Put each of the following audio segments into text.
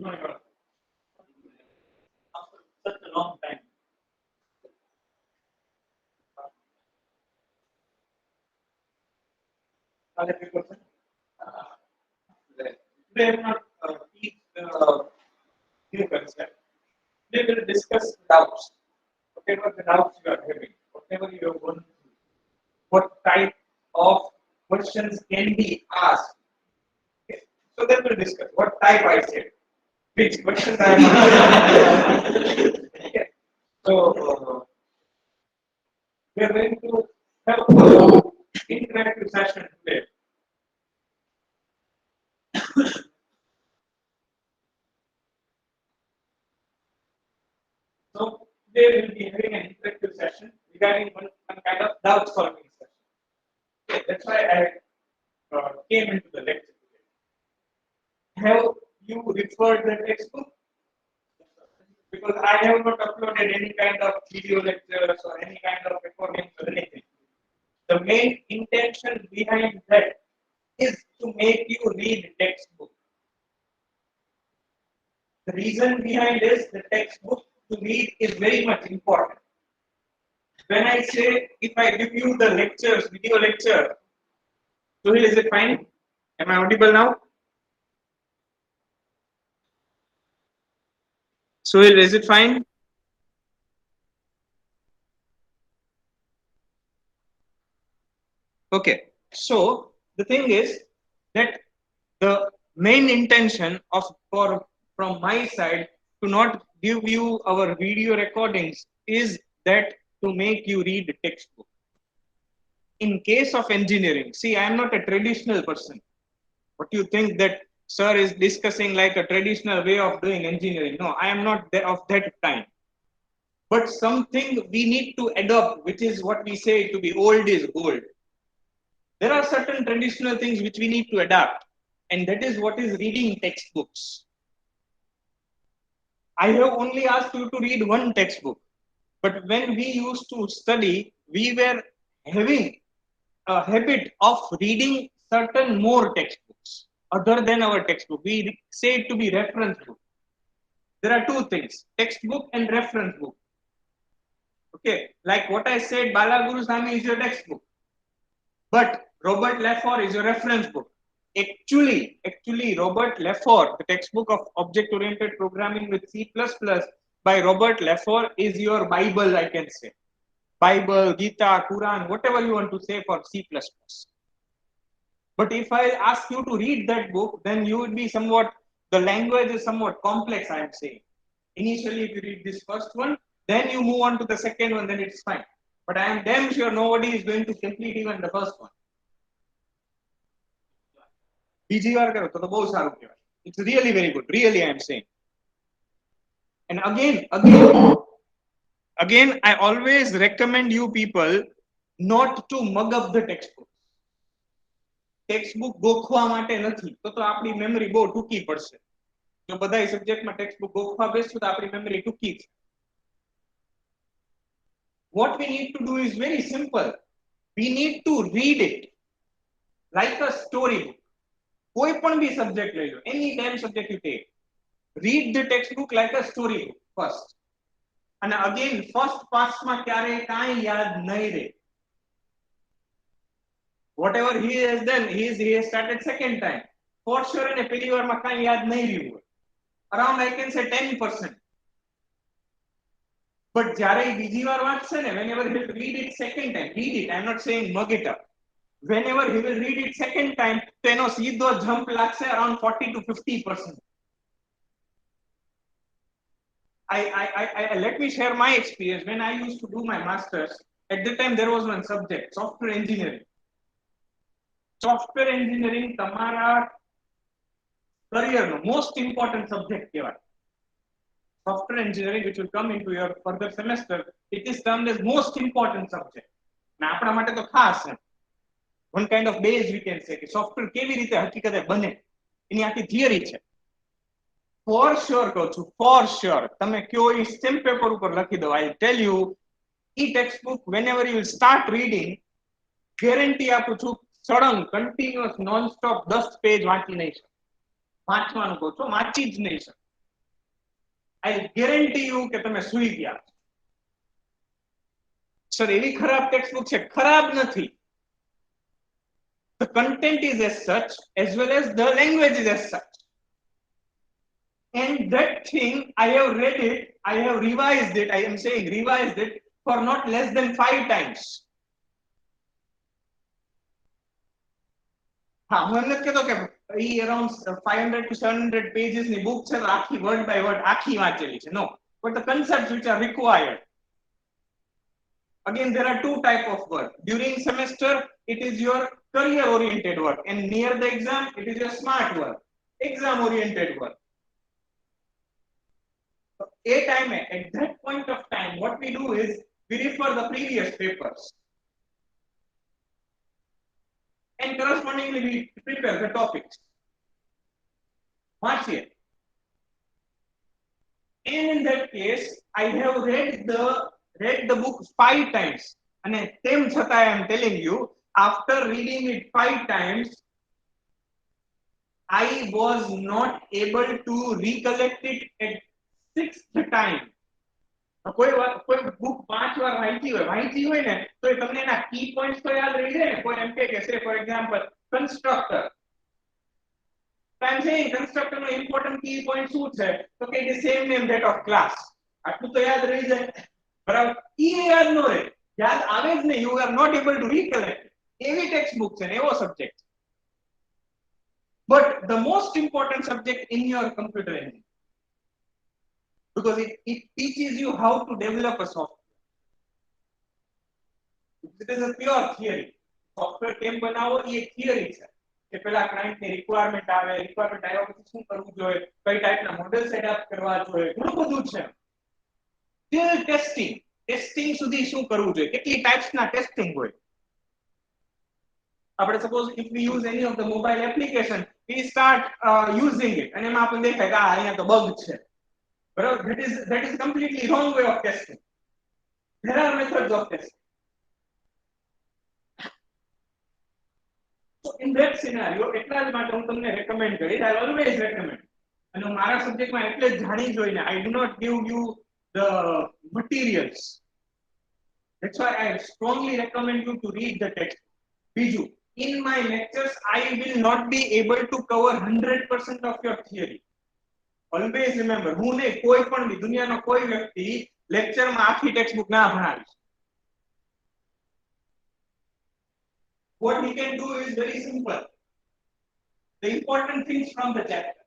after such a long time. Are there any questions? Today I will not teach new concept. They will discuss doubts. Whatever the doubts you are having, whatever you are going through, what type of questions can be asked. Okay. So then we'll discuss what type I said, which questions I am asking. Okay. So we are going to have an interactive session today. So today we'll be having an interactive session regarding one kind of doubt solving session. Okay, that's why I came into the lecture today. Have you referred the textbook? Because I have not uploaded any kind of video lectures or any kind of recordings or anything. The main intention behind that is to make you read textbook. The reason behind this, the textbook to read is very much important. When I say, if I give you the lectures, video lecture, Suhil, is it fine? Am I audible now? Suhil, is it fine? Okay. So the thing is that the main intention of for from my side to not give you our video recordings is that to make you read the textbook. In case of engineering, see, I am not a traditional person. What you think that sir is discussing like a traditional way of doing engineering? No, I am not of that kind. But something we need to adopt, which is what we say to be old is gold. There are certain traditional things which we need to adapt, and that is what is reading textbooks. I have only asked you to read one textbook, but when we used to study, we were having a habit of reading certain more textbooks other than our textbook. We say it to be reference book. There are two things, textbook and reference book. Okay, like what I said, Balaguru Swami is your textbook, but Robert Lefort is your reference book. Actually, Robert Lefort, the textbook of object-oriented programming with C++ by Robert Lefort is your Bible, I can say. Bible, Gita, Quran, whatever you want to say for C++. But if I ask you to read that book, then you would be somewhat, the language is somewhat complex, I am saying. Initially, if you read this first one, then you move on to the second one, then it's fine. But I am damn sure nobody is going to complete even the first one. It's really very good. Really, I am saying. And again, I always recommend you people not to mug up the textbook. Textbook ગોખવા માટે નથી તો આપણી memory બહુ ટૂંકી પડશે. જો બધાય સબ્જેક્ટમાં ટેક્સ્ટબુક ગોખવા બેસશું તો આપણી મેમરી ટૂંકી છે. What we need to do is very simple. We need to read it like a storybook. કોઈ પણ બી સબ્જેક્ટ લઈ લો, any damn subject you take, read the textbook like a storybook first. અને again first passમાં ક્યારે કાંઈ યાદ નહીં રહે. Whatever he has done, he has started second time. For sure, in a પહેલી વારમાં કાંઈ યાદ નહીં રહ્યું હોય. Around I can say 10%. But જ્યારે બીજી વાર વાંચશે ને, whenever he will read it second time, read it. I am not saying mug it up. Whenever he will read it second time, તો એનો સીધો jump લાગશે around 40 to 50%. Let me share my experience. When I used to do my masters, at that time there was one subject, software engineering. Software engineering તમારા career no most important subject કહેવાય. Software engineering, which will come into your further semester, it is termed as most important subject. ના આપણા માટે તો ખાસ છે. One kind of base we can say કે software કેવી રીતે હકીકતે બને એની આખી થિયરી છે. For sure કહું છું, for sure તમે કયો એ સ્ટેમ્પ પેપર ઉપર લખી દો. I'll tell you, e textbook whenever you will start reading, guarantee આપું છું, સળંગ કન્ટિન્યુઅસ નોન સ્ટોપ 10 પેજ વાંચી નહીં શકો. વાંચવાનું કહું છું, વાંચી જ નહીં શકો. I guarantee you કે તમે સૂઈ ગયા. સર એવી ખરાબ ટેક્સ્ટબુક છે? ખરાબ નથી. The content is as such as well as the language is as such. And that thing, I have read it, I have revised it, I am saying revised it for not less than 5 times. હા, હું એમ નથી કહેતો કે એ around 500 to 700 pages ની book છે, આખી word by word આખી વાંચેલી છે. No, but the concepts which are required. Again, there are two type of work. During semester, it is your career oriented work, and near the exam, it is your smart work, exam oriented work. A time, at that point of time, what we do is we refer the previous papers, and correspondingly we prepare the topics. March year. And in that case, I have read the book 5 times. And tem chhata I am telling you, after reading it 5 times, I was not able to recollect it at 6th time. કોઈ book 5 વાર વાંચી હોય ને તો તમને એના કી points તો યાદ રહી જાય ને. કોઈ એમ કે સે for example constructor, I'm saying constructor no important key point શું છે તો કે the same name that of class. આટલું તો યાદ રહી જાય, બરાબર? એ યાદ ન રહે, યાદ આવે જ નહીં. You are not able to recollect. એવી ટેક્સ્ટ બુક છે ને એવો subject. But the most important subject in your computer engineering, because it teaches you how to develop a software. It is a pure theory. Software કેમ બનાવો એ એક theory છે કે પેલા ક્લાયન્ટ ની રિક્વાયરમેન્ટ આવે, રિક્વાયરમેન્ટ આવ્યા પછી શું કરવું જોઈએ, કઈ ટાઈપના મોડેલ સેટઅપ કરવા જોઈએ, ઘણું બધું છે. ટિલ ટેસ્ટિંગ સુધી શું કરવું જોઈએ, કેટલી ટાઈપ્સના ટેસ્ટિંગ હોય. આપણે suppose if we use any of the mobile application, we start using it અને એમાં આપણને દેખાય કે અહીંયા તો બગ છે, બરાબર? That is completely wrong way of testing. There are methods of testing. So in that scenario, એટલા જ માટે હું તમને recommend કરીશ. I always recommend. અને હું મારા સબ્જેક્ટમાં એટલે જ જાણી જોઈને I do not give you the materials. That's why I strongly recommend you to read the text. બીજું, in my lectures I will not be able to cover 100% of your theory. Always remember, હું નહીં, કોઈ પણ બી દુનિયાનો કોઈ વ્યક્તિ લેક્ચરમાં આખી ટેક્સ્ટ બુક ના ભણાવી. What we can do is very simple. The important things from the chapter.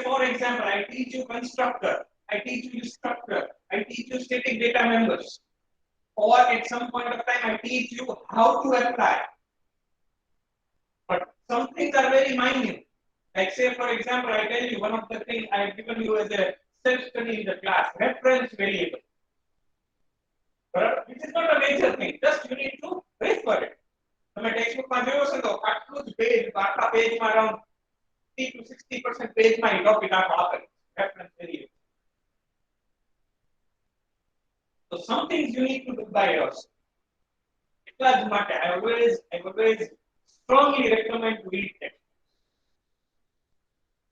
For example, I teach you constructor, I teach you structure, I teach you static data members, or at some point of time I teach you how to apply. But some things are very minute. Like say for example, I tell you one of the things I have given you as a self-study in the class, reference variable. Which is not a major thing, just you need to wait for it. તમે ટેક્સ્ટબુકમાં જોયો છે તો આટલું જ page, આખા પેજમાં around 50 to 60% પેજમાં એ topic આખો આપે, reference variable. So some things you need to do by yourself. એટલા જ માટે I always strongly recommend to read text.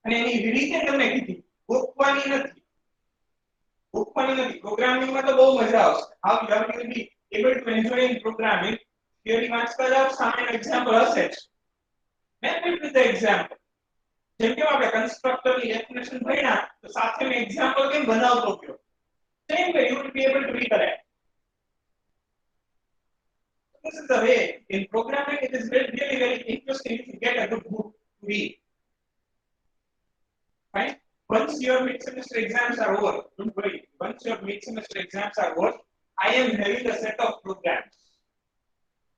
અને એની રીતે તમને કીધી ગોખવાની નથી. પ્રોગ્રામિંગમાં તો બહુ મજા આવશે. How you will be able to enjoy in programming. Theory વાંચતા જાવ, સામાન્ય એક્ઝામ્પલ હશે જ. Method with the example. જેમ કે આપણે કન્સ્ટ્રક્ટરની ડેફિનેશન ભણ્યા તો સાથે મેં એક્ઝામ્પલ કેમ બનાવતો ગયો. Same way you will be able to recollect. This is the way in programming. It is really very interesting if you get a good book to read. Right? Once your mid-semester exams are over, don't worry. Once your mid-semester exams are over, I am having a set of programs.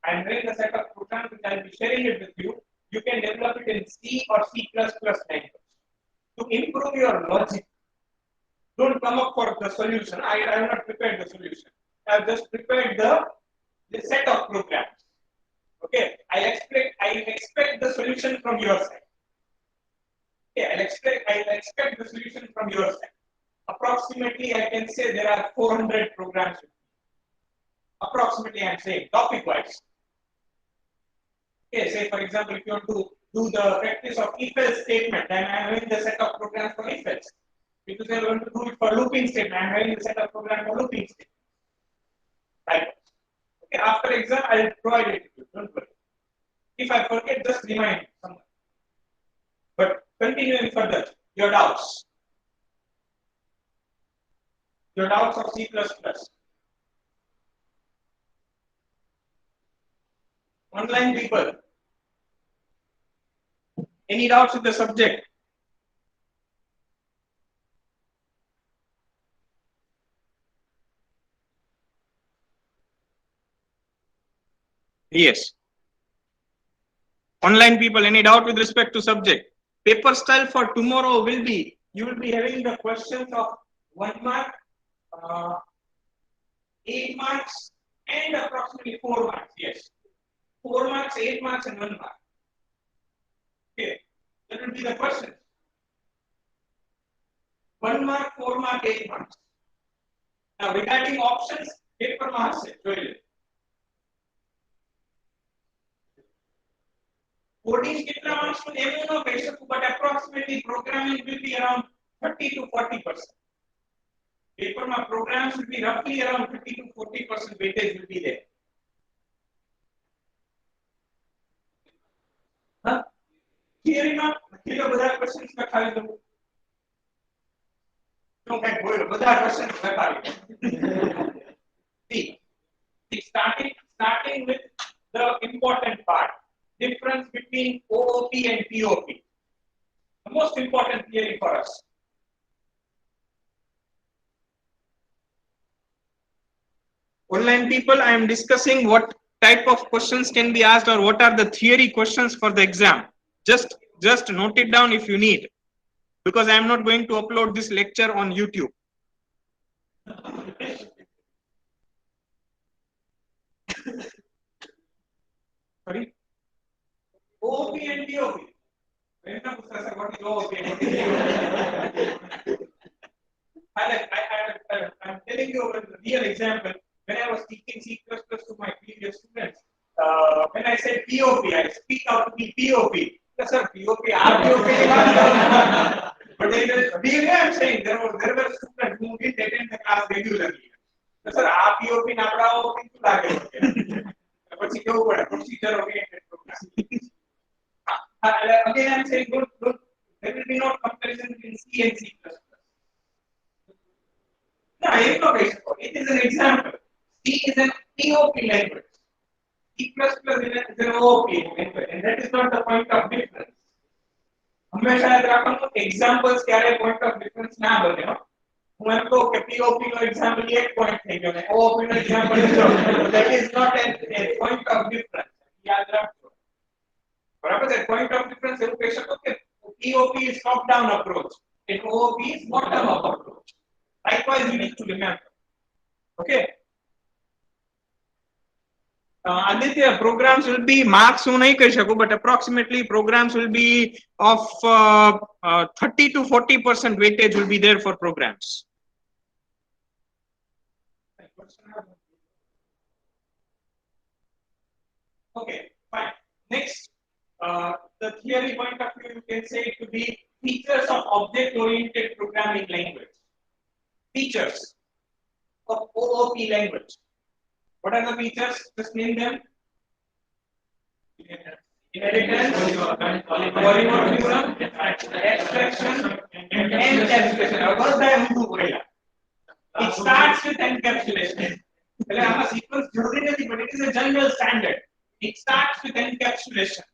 I am having a set of programs which I will be sharing it with you. You can develop it in C or C++ language to improve your logic. Don't come up for the solution. I have not prepared the solution. I have just prepared the set of programs. Okay, I expect the solution from your side. Okay, I expect the solution from your side. Approximately, I can say there are 400 programs. Approximately, I am saying topic-wise. Okay, say for example, if you want to do the practice of if-else statement, then I am having the set of programs for if-else. Because I want to do it for looping statement. I am having a set of program for looping statement. Right. Okay, after exam, I will provide it to you. Don't worry. If I forget, just remind someone. But continuing further, your doubts. Your doubts of C++. Online people. Any doubts with the subject? Yes. Online people, any doubt with respect to subject? Paper style for tomorrow will be, you will be having the questions of 1 mark, 8 marks, and approximately 4 marks. Yes. 4 marks, 8 marks, and 1 mark. Okay. That will be the question. 1 mark, 4 mark, 8 marks. Now, regarding options, paper marks. Coding કેટલા marks નું એવું ન કહી શકું, but approximately programming will be around 30 to 40%. Paper ma programs will be roughly around 30 to 40% weightage will be there. Huh? Theory ma કેટલા બધા questions લખાવી દઉં. શું કઈ બોલો, બધા questions લખાવી. See, starting with the important part. Difference between OOP and POP. The most important theory for us. Online people, I am discussing what type of questions can be asked or what are the theory questions for the exam. Just note it down if you need, because I am not going to upload this lecture on YouTube. Sorry? OOP and POP. What is OOP and POP? I'm telling you a real example. When I was teaching C++ to my previous students, when I said POP, I speak out to be POP. Yes, sir, POP, RPOP. But really, I'm saying there were students who didn't attend the class regularly. Yes, sir, RPOP, NAPRAO, procedure oriented program. Again, I'm saying, there will be no comparison between C and C++. No, it is an example. C is an POP language. C++ is an OOP language, and that is not the point of difference. હંમેશા યાદ રાખવાનું examples ક્યારે point of difference ના બને. હું એમ કહું કે POP નો example 1 point થઈ ગયો ને OOP no example 0. That is not a point of difference. યાદ રાખજો. બરાબર છે? Point of difference એવું કહી શકો કે POP is top down approach and OOP is bottom up approach. Likewise, you need to remember. Okay. Aditya, programs will be marks હું નહીં કહી શકું, but approximately programs will be of 30 to 40% weightage will be there for programs. Okay, fine. Next, the theory point of view, you can say it to be features of object-oriented programming language. Features of OOP language. What are the features? Just name them. Inheritance, polymorphism, abstraction, and encapsulation. It starts with encapsulation. I'm a sequence, but it is a general standard. It starts with encapsulation.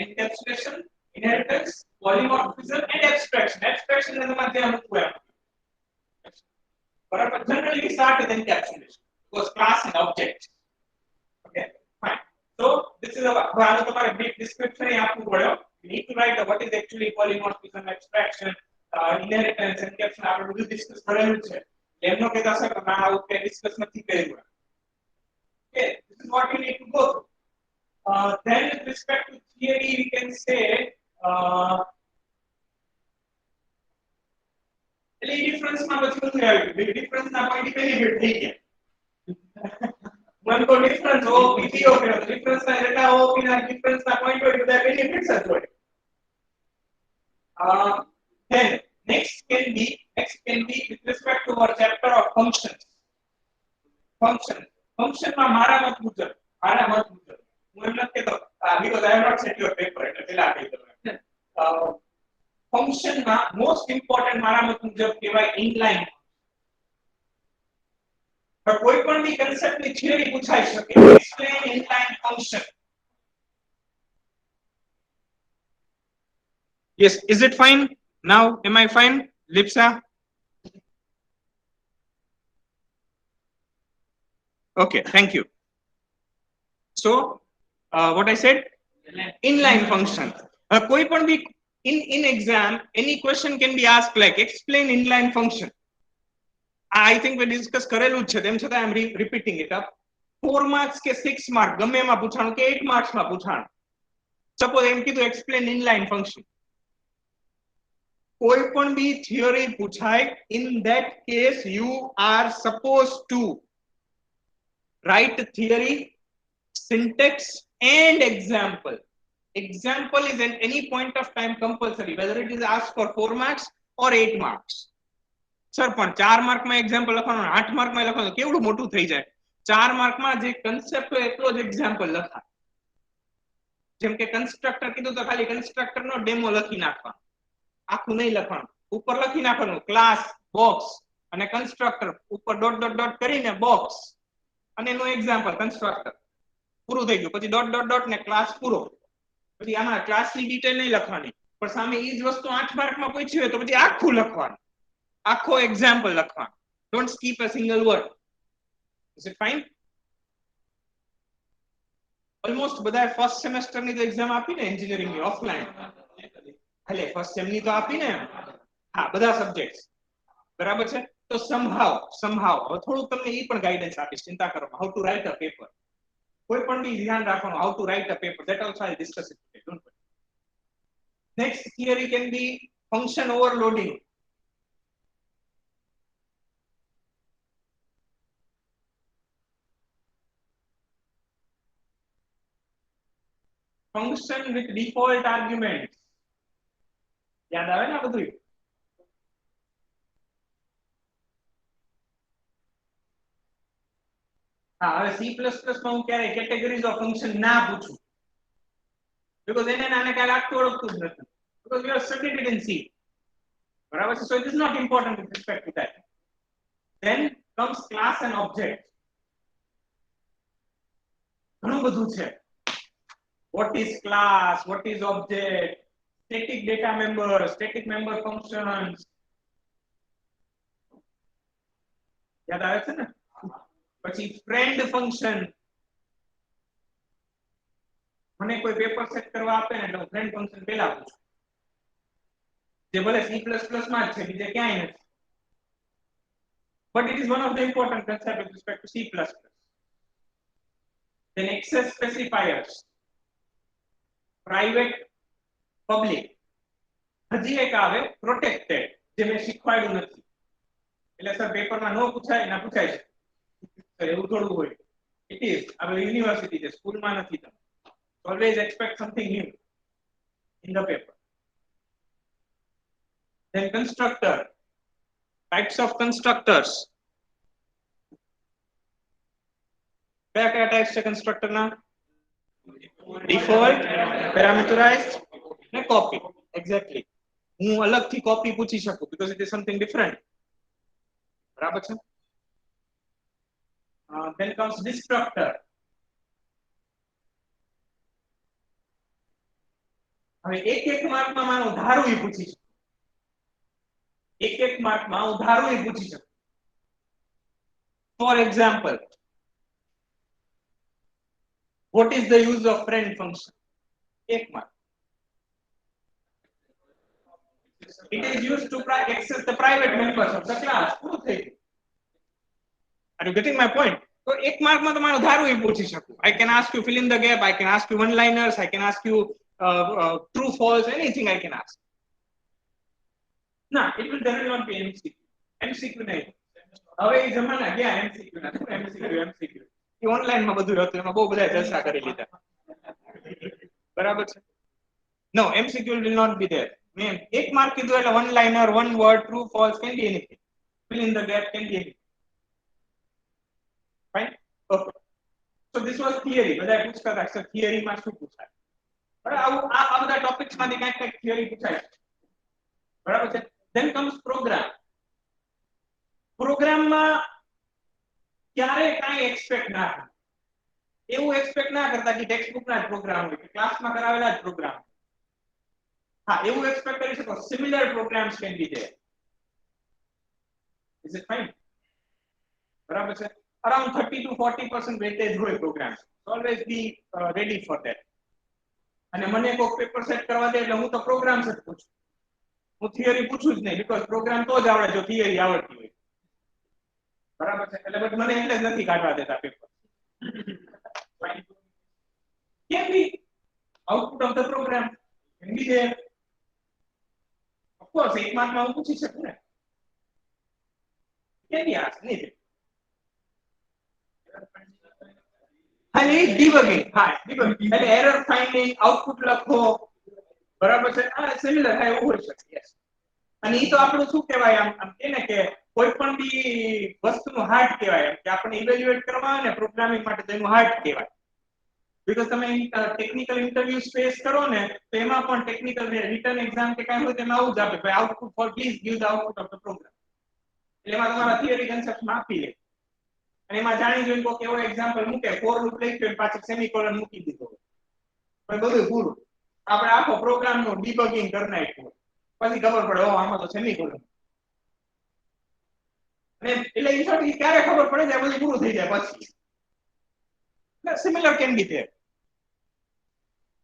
Encapsulation, inheritance, polymorphism, and abstraction. Abstraction is the but generally we start with encapsulation. Because class and object. Okay, fine. So this is a brief description. You need to write what is actually polymorphism, abstraction, inheritance, encapsulation. I will discuss further. Okay, this is what you need to go through. Then with respect to theory, we can say difference difference benefit. One को difference हो PP हो फिर difference का data हो बिना difference का point हो तो benefits है थोड़े. Then next can be with respect to our chapter of functions. Function માં મારા મત મુજબ હું એમ નથી કહેતો because I have not set your paper એટલે પેલા કહી દઉં function માં most important મારા મત મુજબ કહેવાય inline. પણ કોઈ પણ બી concept ની theory પૂછાઈ શકે. Explain inline function. Yes, is it fine now? Am I fine, Lipsa? Okay, thank you. So what I said, inline function. Koi पण bhi in exam any question can be asked like explain inline function. I think we discuss કરેલું છે તેમ છતાં I am repeating it up. 4 marks કે 6 mark ગમે એમાં પૂછાણું કે 8 marks માં પૂછાણું. Suppose એમ કીધું explain inline function. કોઈ પણ બી theory પૂછાય, in that case you are supposed to write theory, syntax and example. Example is at any point of time compulsory, whether it is asked for 4 marks or 8 marks. Sir, પણ 4 mark માં example લખવાનું, 8 mark માં લખવાનું કેવડું મોટું થઈ જાય. 4 mark માં જે કન્સેપ્ટ હોય એટલો જ એક્ઝામ્પલ લખાય. જેમ કે કન્સ્ટ્રક્ટર કીધું તો ખાલી કન્સ્ટ્રક્ટર નો ડેમો લખી નાખવાનો, આખું નહીં લખવાનું. ઉપર લખી નાખવાનું ક્લાસ બોક્સ અને કન્સ્ટ્રક્ટર, ઉપર ડોટ ડોટ ડોટ કરીને બોક્સ અને એનું એક્ઝામ્પલ કન્સ્ટ્રક્ટર, પૂરું થઈ ગયું. પછી ડોટ ડોટ ડોટ ને ક્લાસ પૂરો. પછી આમાં ક્લાસની ડિટેલ નહીં લખવાની, પણ સામે ઈ જ વસ્તુ 8 માર્કમાં પૂછી હોય તો પછી આખું લખવાનું, આખો એક્ઝામ્પલ લખવાનું. Don't skip a single word. Is it fine? Almost બધા ફર્સ્ટ સેમેસ્ટર ની તો એક્ઝામ આપી ને એન્જિનિયરિંગ ની ઓફલાઈન, એટલે ફર્સ્ટ સેમ ની તો આપી ને. હા, બધા સબ્જેક્ટ્સ બરાબર છે. તો somehow હવે થોડું તમને ઈ પણ ગાઈડન્સ આપીશ, ચિંતા કરો. How to write a paper, કોઈ પણ બી ધ્યાન રાખવાનું. How to write a paper, that also I'll discuss it today, don't worry. Next theory can be function overloading. Function with default arguments. યાદ આવે ને આ બધું? હા, હવે C++ માં હું ક્યારે કેટેગરીઝ ઓફ ફંક્શન ના પૂછું, because એને નાને કાલે આખું ઓળખતું જ નથી, because we have studied it in C. બરાબર છે? So it is not important with respect to that. Then comes class and object. ઘણું બધું છે. What is class, what is object, static data member, static member functions. યાદ આવે છે ને? પછી friend function. મને કોઈ પેપર સેટ કરવા આપે ને એટલે હું friend function પહેલા પૂછું, જે ભલે C++ માં જ છે, બીજે ક્યાંય નથી. But it is one of the important concepts with respect to C++. Then access specifiers, private, public. હજી એક આવે protected, જે મેં શીખવાડ્યું નથી. એટલે સર પેપરમાં નો પૂછાય ના પૂછાય છે, સર એવું થોડું હોય. It is our university છે, સ્કૂલમાં નથી. તમે always expect something new in the paper. Then constructor, types of constructors. કયા કયા ટાઈપ્સ છે કન્સ્ટ્રક્ટર ના? ડિફોલ્ટ, પેરામીટરાઇઝ્ડ ને કોપી. એક્ઝેક્ટલી. હું અલગથી કોપી પૂછી શકું because it is something different. બરાબર છે? Then comes destructor. હવે એક માર્કમાં મારું ધારું ઈ પૂછી શકું, એક માર્કમાં હું ધારું ઈ પૂછી શકું. For example, what is the use of friend function? Ek mark. It is used to access the private members of the class. Are you getting my point? So ek mark માં તમારું ધારું ઈ પૂછી શકું. I can ask you fill in the gap, I can ask you one liners, I can ask you true false, anything I can ask. ના, it will definitely not be MCQ. MCQ નહીં. હવે એ જમાના ગયા MCQ ના. MCQ એ online માં બધું હતું, એમાં બહુ બધા જલસા કરી લીધા. બરાબર છે? No, MCQ will not be there. મેં એક માર્ક કીધું એટલે one liner, one word, true false, can be anything, fill in the gap, can be anything. Fine. Okay. So this was theory. બધા પૂછતા હતા સર થિયરી માં શું પૂછાય, બરાબર? આ બધા ટોપિક્સ માંથી કંઈક કંઈક થિયરી પૂછાય, બરાબર છે. then comes program. પ્રોગ્રામમાં ક્યારે કાંઈ એક્સપેક્ટ ના કરો, એવું એક્સપેક્ટ ના કરતા કે ટેક્સ્ટ બુક ના જ પ્રોગ્રામ હોય કે ક્લાસમાં કરાવેલા જ પ્રોગ્રામ. હા, એવું એક્સપેક્ટ કરી શકો similar programs can be there. Is it fine? બરાબર છે. અરાઉન્ડ 30 to 40% વેટેજ હોય programs. Always be ready for that. અને મને કોઈ પેપર સેટ કરવા દે એટલે હું તો પ્રોગ્રામ્સ જ પૂછું, હું થિયરી પૂછું જ નહીં, બીકોઝ પ્રોગ્રામ તો જ આવડે જો થિયરી આવડતી હોય, બરાબર છે. એટલે બટ મને એટલે જ નથી કાઢવા દેતા paper. can be output of the program, can be there. Of course, એક માર્કમાં હું પૂછી શકું ને, can be asked, નહીં? હા, એ ડિબગિંગ. હા, ડિબગિંગ એટલે એરર ફાઇન્ડિંગ, આઉટપુટ લખો, બરાબર છે. હા, સિમિલર હા એવું હોઈ શકે. યસ. અને એ તો આપણું શું કહેવાય, આમ કે ને કે કોઈ પણ બી વસ્તુનું હાર્ટ કહેવાય, કે આપણે ઇવેલ્યુએટ કરવા અને પ્રોગ્રામિંગ માટે તેનું હાર્ટ કહેવાય. બીકોઝ તમે ટેકનિકલ ઇન્ટરવ્યુઝ ફેસ કરો ને તો એમાં પણ ટેકનિકલ રિટર્ન એક્ઝામ કે કાંઈ હોય તેમાં આવું જ આપે, ભાઈ output for please give the output of the program. એટલે એમાં તમારા થિયરી કન્સેપ્ટ આપી લે અને એમાં જાણી જોઈને કોઈ એવો એક્ઝામ્પલ મૂકે, ફોર લૂપ લખ્યો પાછળ સેમીકોલન મૂકી દીધો, બધું પૂરું. આપણે આખો પ્રોગ્રામ નું ડિબગિંગ કરી નાખ્યું, પછી ખબર પડે ઓ આમાં તો સેમીકોલન. અને એટલે ઇન્ફેક્ટ ક્યારે ખબર પડે છે બધું પૂરું થઈ જાય પછી. Similar can be there.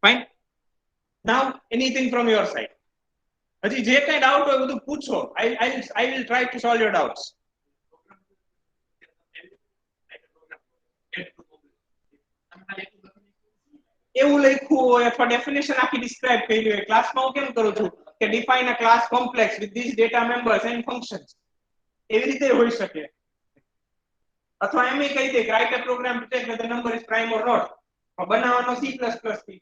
Fine. Now anything from your side? હજી જે કઈ ડાઉટ હોય બધું પૂછો. I will try to solve your doubts. એવું લખ્યું હોય અથવા ડેફિનેશન આખી ડિસ્ક્રાઇબ કરી હોય. ક્લાસમાં હું કેમ કરું છું કે define a class complex with this data members and functions, એવી રીતે હોઈ શકે. અથવા એમ કહી દે કે write a program to check whether number is prime or not. બનાવવાનો C++ થી.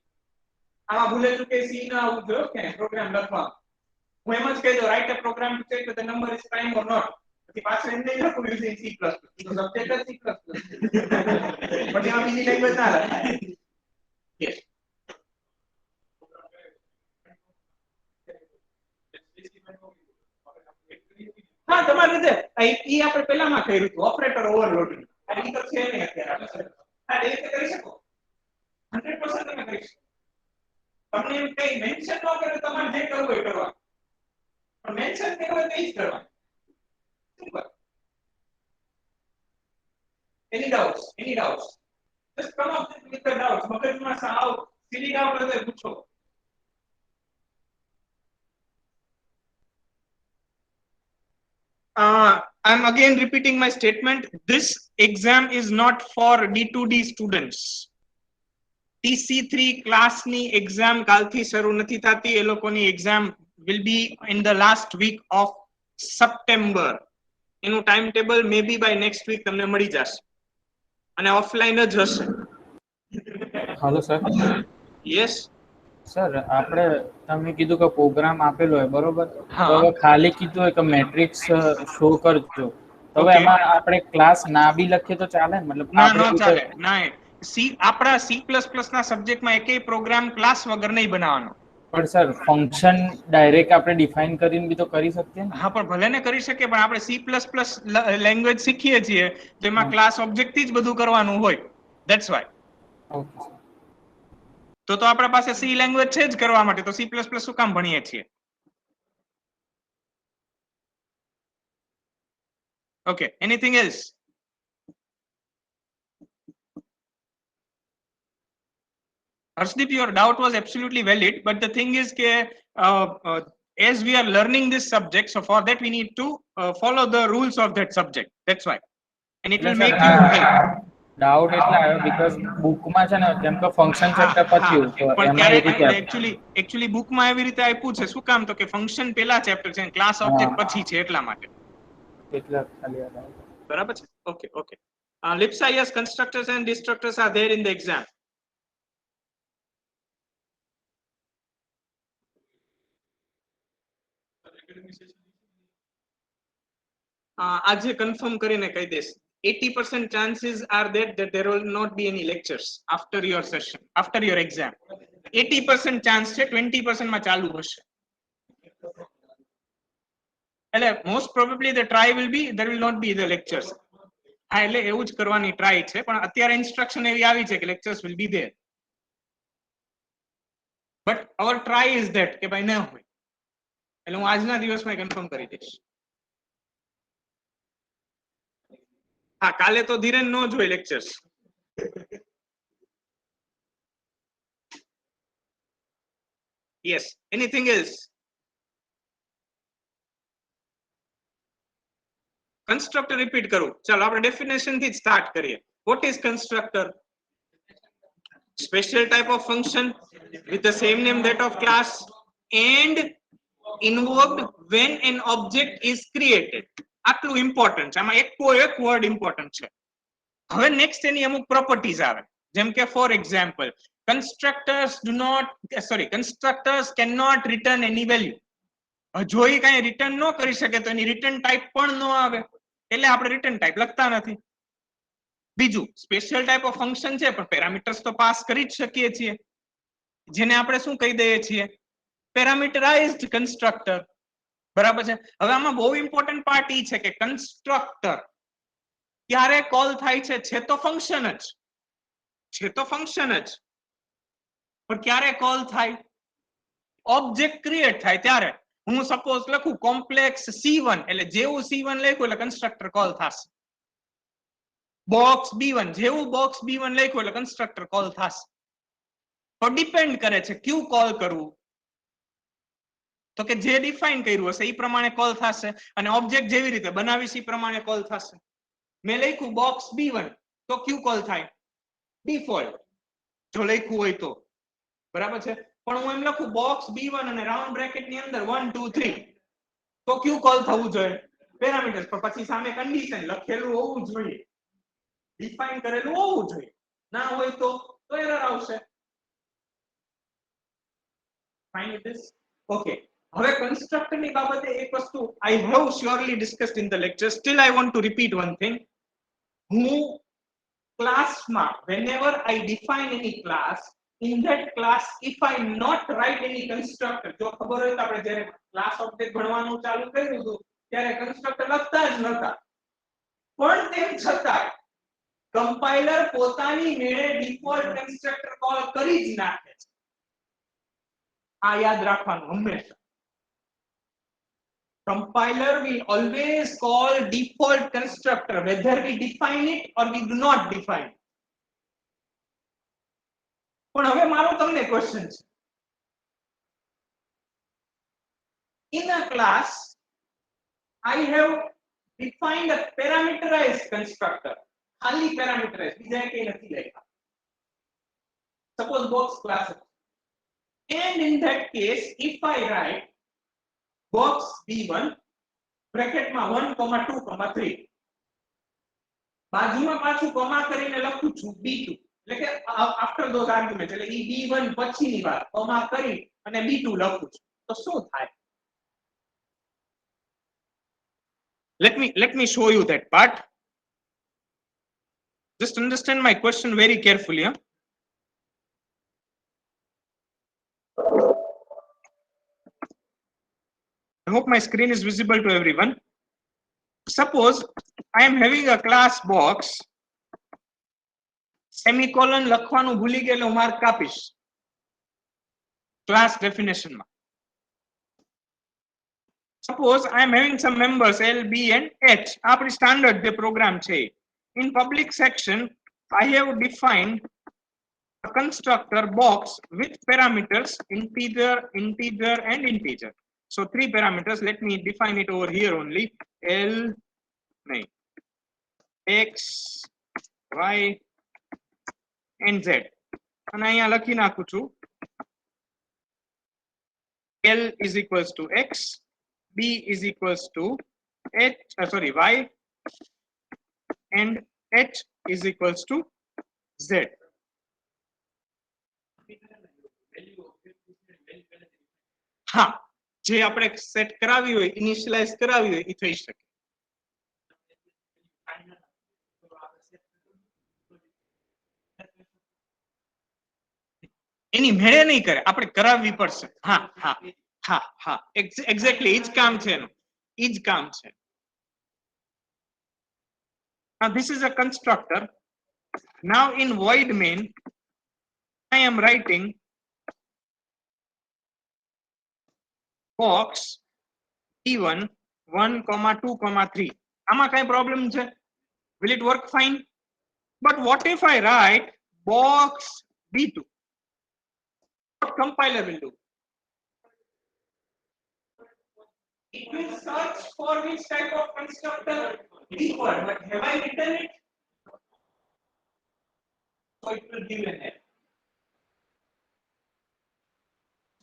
આમાં ભૂલે ચૂકે C ના આવવું જોઈએ કે પ્રોગ્રામ લખવા. હું એમ જ કહી દઉં write a program to check whether number is prime or not. પછી પાછળ એમ નહીં લખું યુઝિંગ C++. તો સબ્જેક્ટ જ C++. પછી આ બીજી લેંગ્વેજ ના લખાય. યસ. હા, તમારી રીતે ઈ આપણે પહેલામાં કર્યું હતું ઓપરેટર ઓવરલોડિંગ. આ ઈ તો છે ને અત્યારે આપણે. હા, એ રીતે કરી શકો. 100% તમે કરી શકો. તમને એમ કઈ મેન્શન ન કરે તમારે જે કરવું હોય કરવા, પણ મેન્શન કર્યું હોય તો ઈ જ કરવાનું. Simple. Any doubts? Any doubts? Just come up with the doubts. મગજમાં સાવ સિલી ડાઉટ હોય તો પૂછો. I'm again repeating my statement. This exam is not for D2D students. TC3 class ની exam કાલથી શરૂ નથી થતી. એ લોકોની exam will be in the last week of September. એનું time table may be by next week તમને મળી જશે અને ઓફલાઈન જ હશે. Hello sir. યસ સર, આપણે તમે કીધું કે પ્રોગ્રામ આપેલો હોય બરોબર, હા. તો હવે ખાલી કીધું હોય કે મેટ્રિક્સ શો કરજો, તો હવે Okay. એમાં આપણે ક્લાસ ના બી લખીએ તો ચાલે ને? મતલબ ના આપણે ન ચાલે. ના, આપણા C++ ના સબ્જેક્ટમાં એકેય પ્રોગ્રામ ક્લાસ વગર નહીં બનાવવાનો. પણ સર ફંક્શન ડાયરેક્ટ આપણે ડિફાઇન કરીને બી તો કરી શકીએ ને? હા, પણ ભલે ને કરી શકીએ, પણ આપણે C++ લેંગ્વેજ શીખીએ છીએ જેમાં ક્લાસ ઓબ્જેક્ટ થી જ બધું કરવાનું હોય. That's why. Okay sir. તો આપણા પાસે C લેંગ્વેજ છે જ કરવા માટે, તો C++ શું કામ ભણીએ છીએ? Okay, anything else? Harshdeep, your doubt was absolutely valid, but the thing is as we are learning this subject, so for that we need to follow the rules of that subject. That's why. And it will make you help. Doubt એટલે આવ્યો because બુકમાં છે ને જેમ કે function chapter પત્યું તો પણ એમાં ક્યારે એ રીતે એકચ્યુઅલી બુકમાં એવી રીતે આપ્યું છે. શું કામ? તો કે ફંક્શન પહેલા ચેપ્ટર છે, ક્લાસ ઓબ્જેક્ટ પછી છે, એટલા માટે. એટલા ખાલી યાદ આવ્યું. બરાબર છે. Okay okay. Lipsa, yes, constructors and destructors are there in the exam. આજે કન્ફર્મ કરીને કહી દઈશ 80% chances are that there will not be any lectures after your session, after your exam. 80% chance છે, 20% માં ચાલુ હશે. એટલે most probably the try will be there will not be the lectures. હા, એટલે એવું જ કરવાની ટ્રાય છે, પણ અત્યારે ઇન્સ્ટ્રક્શન એવી આવી છે કે lectures will be there. But our try is that કે ભાઈ ન હોય. એટલે હું આજના દિવસમાં કન્ફર્મ કરી દઈશ. હા, કાલે તો ધીરેન નો જ હોય lectures. Yes, anything else? Constructor repeat કરું. ચાલો આપણે ડેફિનેશન થી સ્ટાર્ટ કરીએ. What is constructor? Special type of function with the same name that of class and invoked when an object is created. આટલું ઇમ્પોર્ટન્ટ છે. આમાં એક વર્ડ ઇમ્પોર્ટન્ટ છે. હવે નેક્સ્ટ એની અમુક પ્રોપર્ટીઝ આવે, જેમ કે for example constructors cannot return any value. જો એ કઈ રિટર્ન ન કરી શકે તો એની રિટર્ન ટાઈપ પણ ન આવે, એટલે આપણે રિટર્ન ટાઈપ લખતા નથી. બીજું સ્પેશિયલ ટાઈપ ઓફ ફંક્શન છે, પણ પેરામીટર્સ તો પાસ કરી જ શકીએ છીએ, જેને આપણે શું કહી દઈએ છીએ, પેરામીટરાઇઝ્ડ કન્સ્ટ્રક્ટર. બરાબર છે. હવે આમાં બહુ ઇમ્પોર્ટન્ટ પાર્ટ એ છે કે કન્સ્ટ્રક્ટર ક્યારે કોલ થાય છે તો ફંક્શન જ છે, તો ફંક્શન જ, પણ ક્યારે કોલ થાય, ઓબ્જેક્ટ ક્રિએટ થાય ત્યારે. હું સપોઝ લખું કોમ્પ્લેક્સ C1, એટલે જેવું C1 લખ્યું એટલે કન્સ્ટ્રક્ટર કોલ થશે. બોક્સ B1, જેવું બોક્સ B1 લખ્યું એટલે કન્સ્ટ્રક્ટર કોલ થશે. તો ડિપેન્ડ કરે છે ક્યુ કોલ કરવું, તો કે જે ડિફાઇન કર્યું હશે એ પ્રમાણે કોલ થશે, અને ઓબ્જેક્ટ જેવી રીતે બનાવીશ એ પ્રમાણે કોલ થશે. મેં લખ્યું બોક્સ B1 તો ક્યુ કોલ થાય, ડિફોલ્ટ જો લખ્યું હોય તો. બરાબર છે. પણ હું એમ લખું બોક્સ B1 અને રાઉન્ડ બ્રેકેટ ની અંદર 1 2 3 તો ક્યુ કોલ થવું જોઈએ, પેરામીટર્સ. પણ પછી સામે કન્ડિશન લખેલું હોવું જોઈએ, ડિફાઇન કરેલું હોવું જોઈએ. ના હોય તો એરર આવશે. Fine with this? ઓકે. હવે કન્સ્ટ્રક્ટર ની બાબતે એક વસ્તુ I have surely discussed in the lecture, still I want to repeat one thing. હું ક્લાસમાં whenever I define any class, in that class if I not write any constructor, જો ખબર હોય તો આપણે જ્યારે ક્લાસ ઓબ્જેક્ટ ભણવાનું ચાલુ કર્યું હતું ત્યારે કન્સ્ટ્રક્ટર લખતા જ નહોતા, પણ તેમ છતાં કમ્પાઇલર પોતાની મેળે ડિફોલ્ટ કન્સ્ટ્રક્ટર કોલ કરી જ નાખે છે. આ યાદ રાખવાનું હંમેશા. Compiler will always call default constructor whether we define it or we do not define it. પણ હવે મારો તમને ક્વેશ્ચન છે. In a class I have defined a parameterized constructor. ખાલી parameterized, બીજા કઈ નથી લખ્યા. Suppose box class. And in that case if I write box B1 bracket માં 1 2 3, બાજુમાં પાછું કોમા કરીને લખું છું B2, એટલે કે after those arguments, એટલે ઈ B1 પછીની વાત કોમા કરી અને B2 લખું છું, તો શું થાય? Let me show you that part. Just understand my question very carefully. I hope my screen is visible to everyone. Suppose I am having a class box, semicolon લખવાનું ભૂલી ગયેલો માર્ક કાપીશ class definition માં. Suppose I am having some members L, B and H. આપણી standard જે program છે. In public section I have defined a constructor box with parameters integer and integer. So 3 parameters. Let me define it over here only. X, Y and Z. અને અહીંયા લખી નાખું છું L is equals to X, B is equals to Y and H is equals to Z. હા, જે આપણે set કરાવી હોય, ઇનિશિયલાઇઝ કરાવી હોય, એ થઈ શકે. એની મેળે નહીં કરે, આપણે કરાવવી પડશે. હા હા હા હા, એક્ઝેક્ટલી ઈ જ કામ છે એનું, ઈ જ કામ છે. Now this is a constructor. Now in void main I am writing box B1 1, 2, 3. આમાં કઈ પ્રોબ્લેમ છે? Will it work fine? But what if I write box B2? What compiler will do? It will search for which type of constructor? Default. But have I written it? So it will give an error.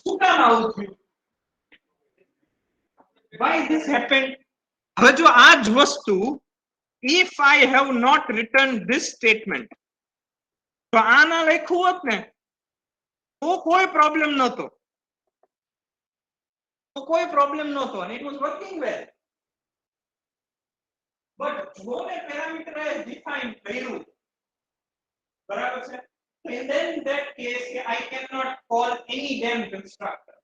શું કામ આવું થયું? Why this happened? હવે જો આ જ વસ્તુ if I have not written this statement, તો આ ના લખ્યું હોત ને તો કોઈ પ્રોબ્લેમ નહોતો. તો કોઈ પ્રોબ્લેમ નહોતો and it was working well. But જો મેં parameterize define કર્યું, બરાબર છે? And then in that case I cannot call any damn constructor.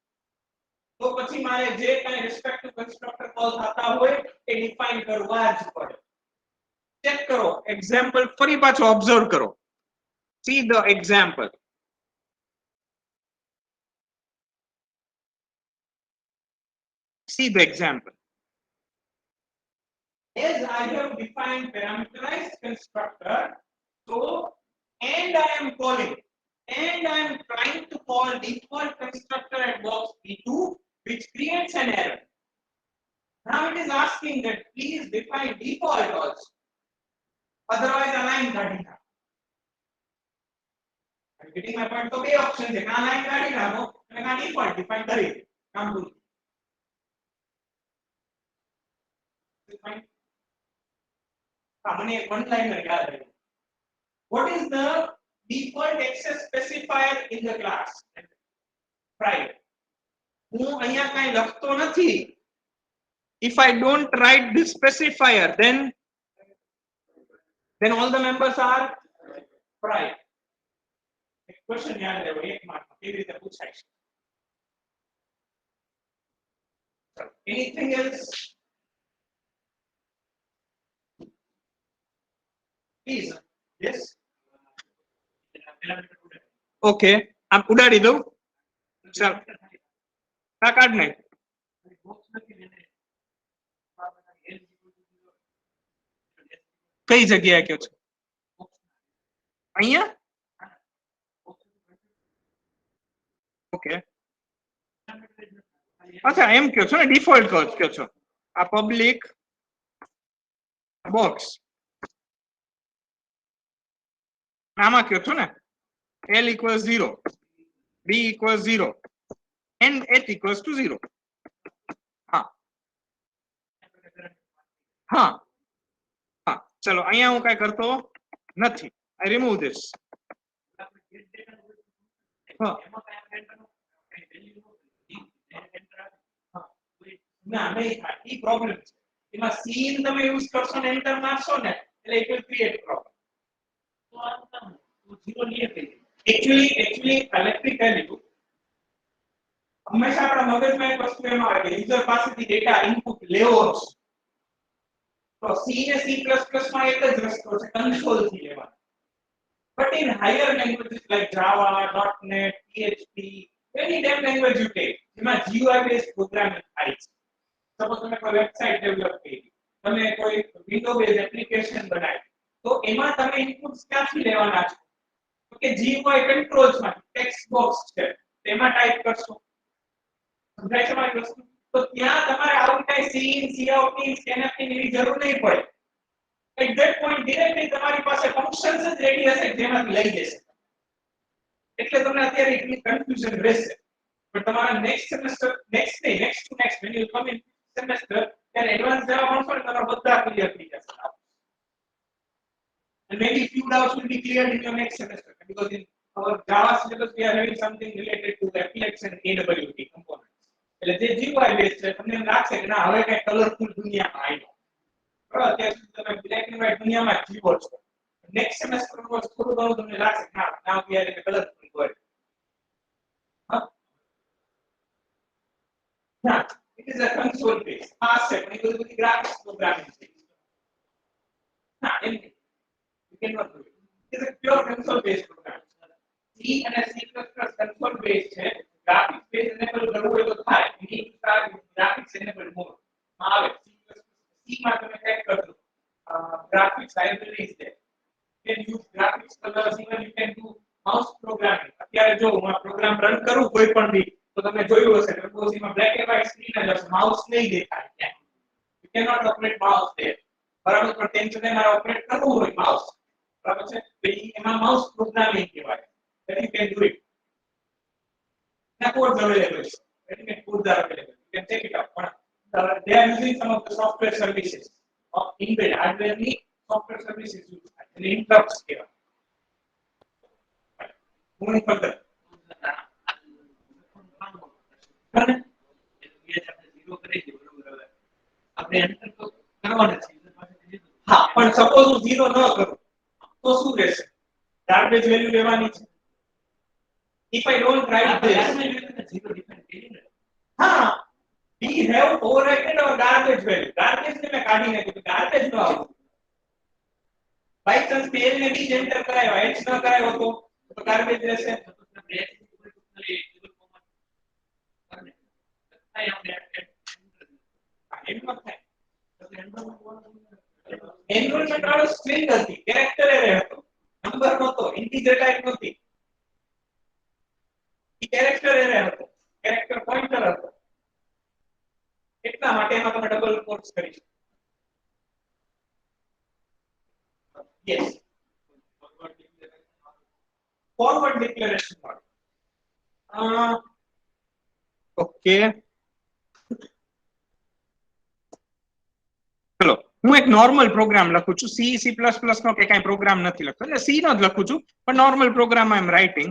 તો પછી મારે જે કાંઈ respective constructor call થતા હોય એ define કરવા જ પડે. ચેક કરો એક્ઝામ્પલ ફરી પાછો ઓબ્ઝર્વ કરો. See the example. See the example. As I have defined parameterized constructor, so and I am calling and I am trying to call default constructor at box B2, which creates an error. Now it is asking that please define default also. Otherwise align કાઢી નાખો. I'm getting my point. તો બે option છે, કાં line કાઢી નાખો અને કાં ડિફોલ્ટ ડિફાઇન કરી દો. કામ પૂરું. મને એક વન લાઇનર યાદ આવ્યું. What is the default access specifier in the class? Right. હું અહીંયા કાંઈ લખતો નથી. If I don't write this specifier, then all the members are right. Question યાદ રહેવો એક માર્કમાં કેવી રીતે પૂછાય છે. Anything else? Please. Yes. Okay. આમ ઉડાડી દઉં. ચાલ. હા કાઢ નાખ. કઈ જગ્યાએ કયો છો? અહીંયા? ઓકે. અચ્છા એમ કયો છો ને ડિફોલ્ટ કયો છો. આ પબ્લિક બોક્સ આમાં કયો છો ને L equals 0, B equals 0 and H equals to 0. હા હા હા ચલો અહીંયા હું કાંઈ કરતો નથી. I remove this. હા ના નહીં થાય ઈ પ્રોબ્લેમ છે. એમાં સીન તમે યુઝ કરશો ને એન્ટર મારશો ને એટલે it will create problem. તો આ ઝીરો લીએ થઈ. Actually electrically હંમેશા આપણા મગજમાં એક વસ્તુ એમાં આવે કે યુઝર પાસેથી ડેટા ઇનપુટ લેવો છે. તો C ને C++ માં એક જ રસ્તો છે કન્સોલ થી લેવાનો. But in higher languages like Java, .NET, PHP, any damn language you take, એમાં GUI based programming થાય છે. સપોઝ તમે કોઈ વેબસાઇટ ડેવલપ કરી, તમે કોઈ વિન્ડો બેઝ એપ્લિકેશન બનાવી, તો એમાં તમે ઇનપુટ્સ ક્યાંથી લેવાના છો? તો કે GUI કંટ્રોલ્સ માં ટેક્સ્ટ બોક્સ છે તેમાં ટાઈપ કરશો. સમજાય છે મારી વસ્તુ? તો ત્યાં તમારે આવું કઈ સીન, સીઆઉટ, સ્કેનફ ની જરૂર નહીં પડે. At that point directly તમારી પાસે ફંક્શન્સ જ રેડી હશે જેમાંથી લઈ જશે. એટલે તમને અત્યારે એટલી કન્ફ્યુઝન રહેશે. પણ તમારા next semester next to next when you come in semester ત્યારે એડવાન્સ જવા ભણશો ને તમારા બધા ક્લિયર થઈ જશે. And maybe few doubts will be cleared in your next semester because in our Java syllabus we are having something related to FLX and AWT components. એટલે જે GUI બેઝ છે તમને એમ લાગશે કે ના હવે કઈ કલરફુલ દુનિયામાં આવ્યો બરાબર અત્યાર સુધી તમે બ્લેક એન્ડ વ્હાઇટ દુનિયામાં જીવો છો નેક્સ્ટ સેમેસ્ટર માં થોડું ઘણું તમને લાગશે કે ના now we are in colourful world ના it is a console based આ છે પણ એ બધું ગ્રાફિક્સ પ્રોગ્રામિંગ છે ના એમ you cannot do it it is a pure console based program C અને C++ console based છે graphics based enable કરવું હોય તો થાય you need to start with graphics enabled mode માં આવે C માં તમે ટાઈપ કરજો graphics libraries છે you can use graphics colors even you can do mouse programming અત્યારે જો હું આ પ્રોગ્રામ રન કરું કોઈ પણ બી તો તમે જોયું હશે કે પોઝીમાં બ્લેક એન્ડ વ્હાઇટ સ્ક્રીન જ હશે માઉસ નહીં દેખાય ત્યાં you cannot operate mouse there બરાબર પણ તેમ છતાં મારે ઓપરેટ કરવું હોય માઉસ બરાબર છે તો એમાં માઉસ પ્રોગ્રામિંગ કહેવાય that you can do it the codes available ready-made codes are available you can check it out but they are using some of the software services of inbuilt hardware ni software services use and interrupts kehવાય moving further આપણે enter તો કરવાના છે હા પણ suppose હું 0 ન કરું તો શું રહેશે ગાર્બેજ વેલ્યુ લેવાની છે if I don't write this 0 depend હા we have overwritten our garbage value garbage ને મે કાઢી નાખ્યું garbage નો આવું બાય ચાન્સ પેલ ને બી એન્ટર કરાયો h ન કરાયો તો garbage રહેશે એન્વાયરમેન્ટ વાળો સ્ટ્રિંગ હતી કેરેક્ટર એરે હતો નંબર નહોતો ઇન્ટિજર ટાઈપ નહોતી એ કેરેક્ટર એરે હતો કેરેક્ટર પોઇન્ટર હતો એટલા માટે એમાં તમે ડબલ કોટ્સ કરી શકો યસ ફોરવર્ડ ડિક્લેરેશન ઓકે ચલો હું એક નોર્મલ પ્રોગ્રામ લખું છું C C++ નો કે કાઈ પ્રોગ્રામ નથી લખતો એટલે C નો જ લખું છું પણ normal program I am writing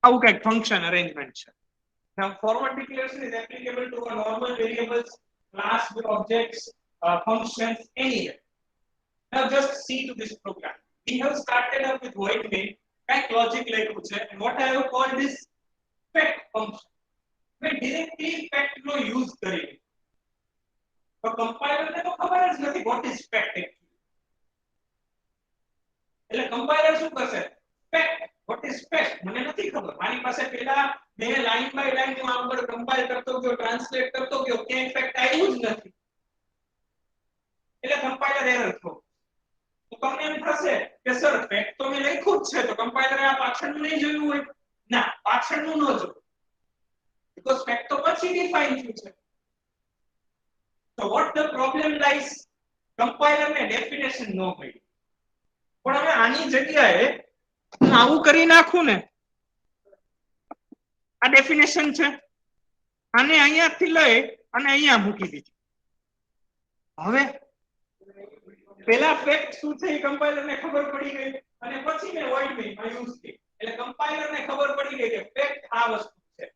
આવું કંઈક ફંક્શન અરેન્જમેન્ટ છે now forward declaration is applicable to a normal variables class objects functions anywhere now just see to this program we have started up with void main kind logic લખ્યું છે and what I have called this fact function મેં directly fact નો use કરી તો compiler ને તો ખબર જ નથી what is fact actually એટલે compiler શું કરશે fact what is fact મને નથી ખબર મારી પાસે પેલા બે લાઈન બાય લાઈન હું આમ પર કમ્પાઇલ કરતો ગયો ટ્રાન્સલેટ કરતો ગયો ક્યાંય ફેક્ટ આવ્યું જ નથી એટલે કમ્પાઇલર એરર થયો તો તમને એમ થશે કે સર ફેક્ટ તો મેં લખ્યું જ છે તો કમ્પાઇલરે આ પાછળનું નહીં જોયું હોય ના પાછળનું ન જોયું because ફેક્ટ તો પછી ડિફાઇન થયું છે so what the problem lies compiler ને ડેફિનેશન ન મળી પણ હવે આની જગ્યાએ હું આવું કરી નાખું ને આ ડેફિનેશન છે આને અહીંયાથી લઈ અને અહીંયા મૂકી દીધી હવે પેલા ફેક્ટ શું છે એ કમ્પાઇલર ને ખબર પડી ગઈ અને પછી મેં વોઇડ મેઇન માં યુઝ કરી એટલે કમ્પાઇલર ને ખબર પડી ગઈ કે ફેક્ટ આ વસ્તુ છે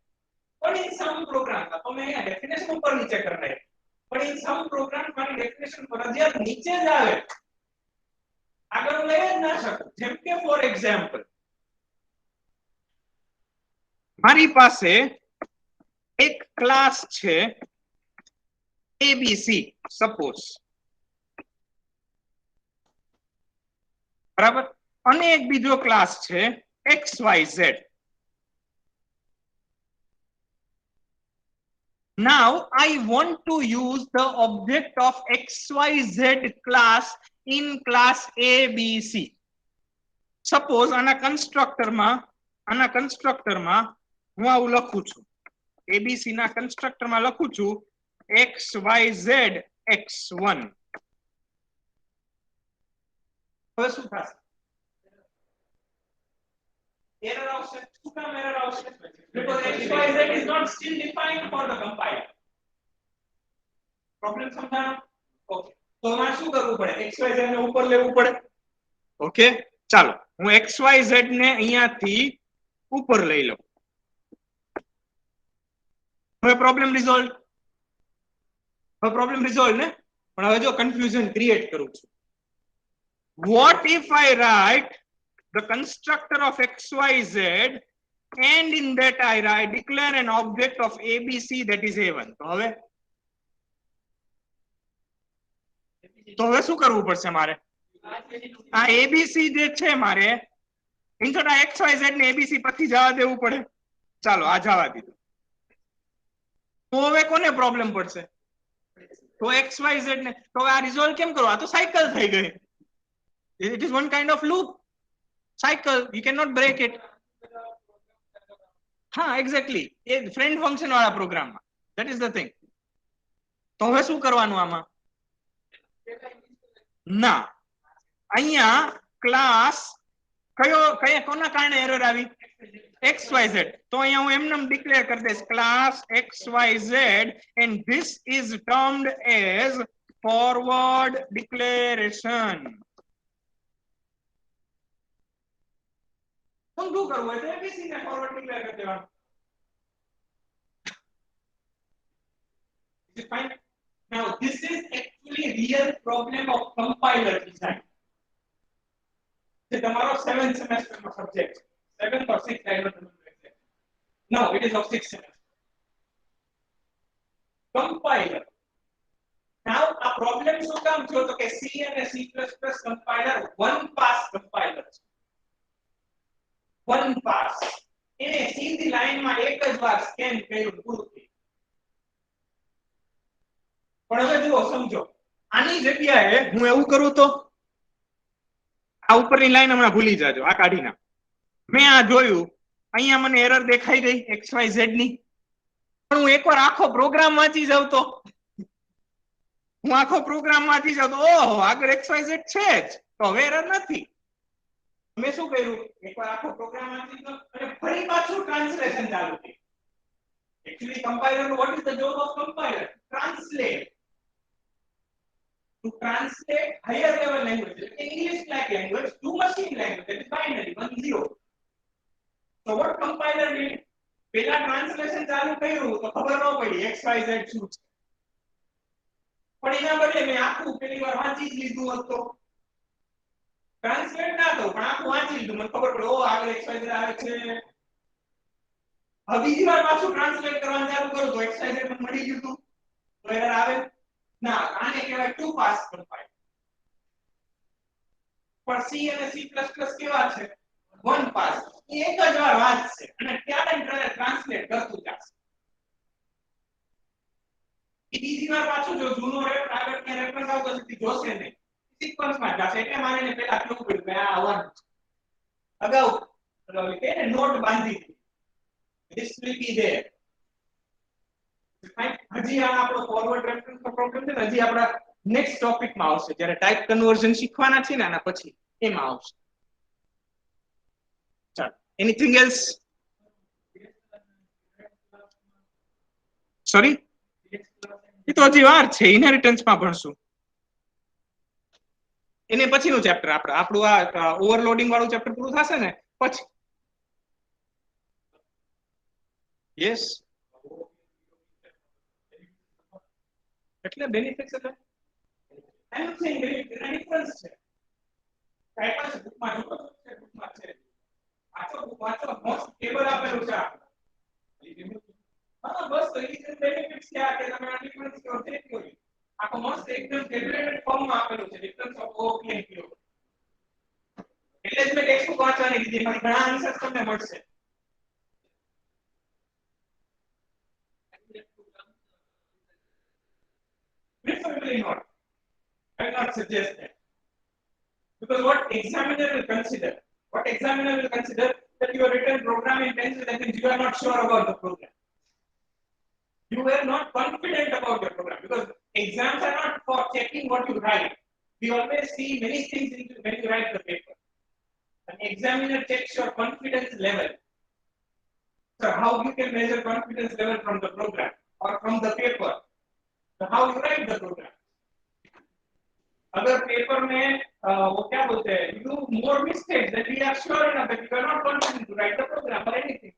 પણ ઇન સમ પ્રોગ્રામ તો મેં અહીંયા ડેફિનેશન ઉપર નીચે કરી નાખી પણ ઇન સમ પ્રોગ્રામ મારી ડેફિનેશન ફરજિયાત નીચે જ આવે આગળ હું લઈ જ ના શકું જેમ કે ફોર એક્ઝામ્પલ મારી પાસે એક ક્લાસ છે ABC સપોઝ બરાબર અને એક બીજો ક્લાસ છે XYZ now I want to use the object of XYZ class in class ABC suppose આના કન્સ્ટ્રક્ટર માં હું આવું લખું છું ABC ના કન્સ્ટ્રક્ટર માં લખું છું XYZ X1. હવે શું થશે? Error આવશે. શું કામ error આવશે? Because XYZ is not still defined for the compiler. Problem સમજાણો? Okay. તો આમાં શું કરવું પડે? XYZ ને ઉપર લેવું પડે. ઓકે, ચાલો હું XYZ ને અહીંયાથી ઉપર લઈ લઉં. હવે પ્રોબ્લેમ રિઝોલ્વ. હવે પ્રોબ્લેમ રિઝોલ્વ ને, પણ હવે જો કન્ફ્યુઝન ક્રિએટ કરું છું. What if I write the constructor of XYZ and in that I write declare an object of ABC that is A1? તો હવે શું કરવું પડશે મારે? આ ABC જે છે મારે ઇન્સર્ટ આ XYZ ને ABC પછી જવા દેવું પડે. ચાલો આ જવા દીધું. તો હવે કોને પ્રોબ્લેમ પડશે? તો XYZ ને. તો આ રિઝોલ્વ કેમ કરો? આ તો સાયકલ થઈ ગઈ. It is one kind of loop cycle. You cannot break it. હા, exactly. એ friend function વાળા પ્રોગ્રામમાં. That is the thing. તો હવે શું કરવાનું આમાં? ના, અહીંયા ક્લાસ કયા કોના કારણે એરર આવી? XYZ. તો અહીંયા હું એમનેમ ડિક્લેર કરી દઈશ class XYZ and this is termed as forward declaration. શું કરવું હોય તો ABC ને ફોરવર્ડ ડિક્લેર કરી દેવાનું. Is it fine? Now this is actually real problem of compiler design. The tomorrow 7th semester subject, 7th or 6th, I don't remember exactly. No, it is of 6th semester. Compiler. Now a problem should come to okay, C and C++ compiler one pass compiler. One pass. એને સીધી લાઈનમાં એક જ વાર scan કર્યું પૂરું થયું. પણ હવે જુઓ સમજો, આની જગ્યાએ હું એવું કરું તો આ ઉપરની લાઈન હમણાં ભૂલી જાજો, આ કાઢી નાખ. મેં આ જોયું, અહીંયા મને એરર દેખાઈ ગઈ XYZ ની, પણ હું એકવાર આખો પ્રોગ્રામ વાંચી જાઉં તો હું આખો પ્રોગ્રામ વાંચી જાઉં તો ઓહો આગળ XYZ છે જ, તો હવે એરર નથી. મેં શું કર્યું? એકવાર આખો પ્રોગ્રામ વાંચી ગયો અને ફરી પાછું ટ્રાન્સલેશન ચાલુ કર્યું. Actually compiler, what is the job of compiler? Translate. To translate higher level language, English like language to machine language, that is binary 1 0. So what compiler did? પહેલા ટ્રાન્સલેશન ચાલુ કર્યું તો ખબર ન પડી XYZ શું છે, પણ એના બદલે મેં આખું પહેલી વાર વાંચી જ લીધું હતું. ટ્રાન્સલેટ ના થયું પણ આખું વાંચી લીધું, મને ખબર પડે ઓ આગળ XYZ આવે છે. હવે બીજી વાર પાછું ટ્રાન્સલેટ કરવાનું ચાલુ કરું તો XYZ મને મળી ગયું હતું, તો એરર આવે ના. આને કહેવાય ટુ પાસ કમ્પાઇલર. પણ C અને C++ કેવા છે? One pass. એક જ વાર વાંચશે અને ત્યારે ટ્રાન્સલેટ કરતું જશે. બીજી વાર પાછું જો જૂનો આગળ ક્યાં રેફરન્સ આવતો છે જોશે નહીં, સિક્વન્સમાં જશે. એટલે મારે એને પહેલા કેવું પડ્યું કે આ આવવાનું છે. અગાઉ કે નોટ બાંધી દીધી. This will be there. હજી આ આપણો ફોરવર્ડ રેફરન્સ નો પ્રોબ્લેમ છે ને, હજી આપણા નેક્સ્ટ ટોપિકમાં આવશે જ્યારે ટાઈપ કન્વર્ઝન શીખવાના છે ને આના પછી એમાં આવશે. ચાલો, એનીથિંગ એલ્સ? સોરી, એ તો હજી વાર છે, ઇનહેરિટન્સમાં ભણશું. એને પછીનું ચેપ્ટર આપણું આ ઓવરલોડિંગ વાળું ચેપ્ટર પૂરું થશે ને પછી. યસ, એટલે બેનિફિટ્સ એટલે આઈ એમ સેઇંગ ડિફરન્સ છે. કાઈ પણ બુકમાં જોતો છે, બુકમાં છે વાંચો મોસ્ટ ટેબલ આપેલું છે. હા બસ તો એ જે બેનિફિટ્સ છે કે તમે આ ડિફરન્સ કેવો છે કેવો આખો મસ્ત એકદમ ટેબ્લેટેડ ફોર્મમાં આપેલું છે, ડિફરન્સ ઓફ ઓપી એન્ડ ક્યુ. એટલે જ મેં ટેક્સ્ટબુક વાંચવાની કીધી, એમાં ઘણા આન્સર તમને મળશે. Preferably not. I will not suggest that. Because what examiner will consider that you have written program in pencil, that means you are not sure about the program. You were not confident about your program because exams are not for checking what you write. We always see many things when you write the paper. An examiner checks your confidence level. So how you can measure confidence level from the program or from the paper? So how you write the program? अगर paper में वो क्या बोलते हैं, you do more mistakes, then we are sure enough that you are not confident to write the program or anything.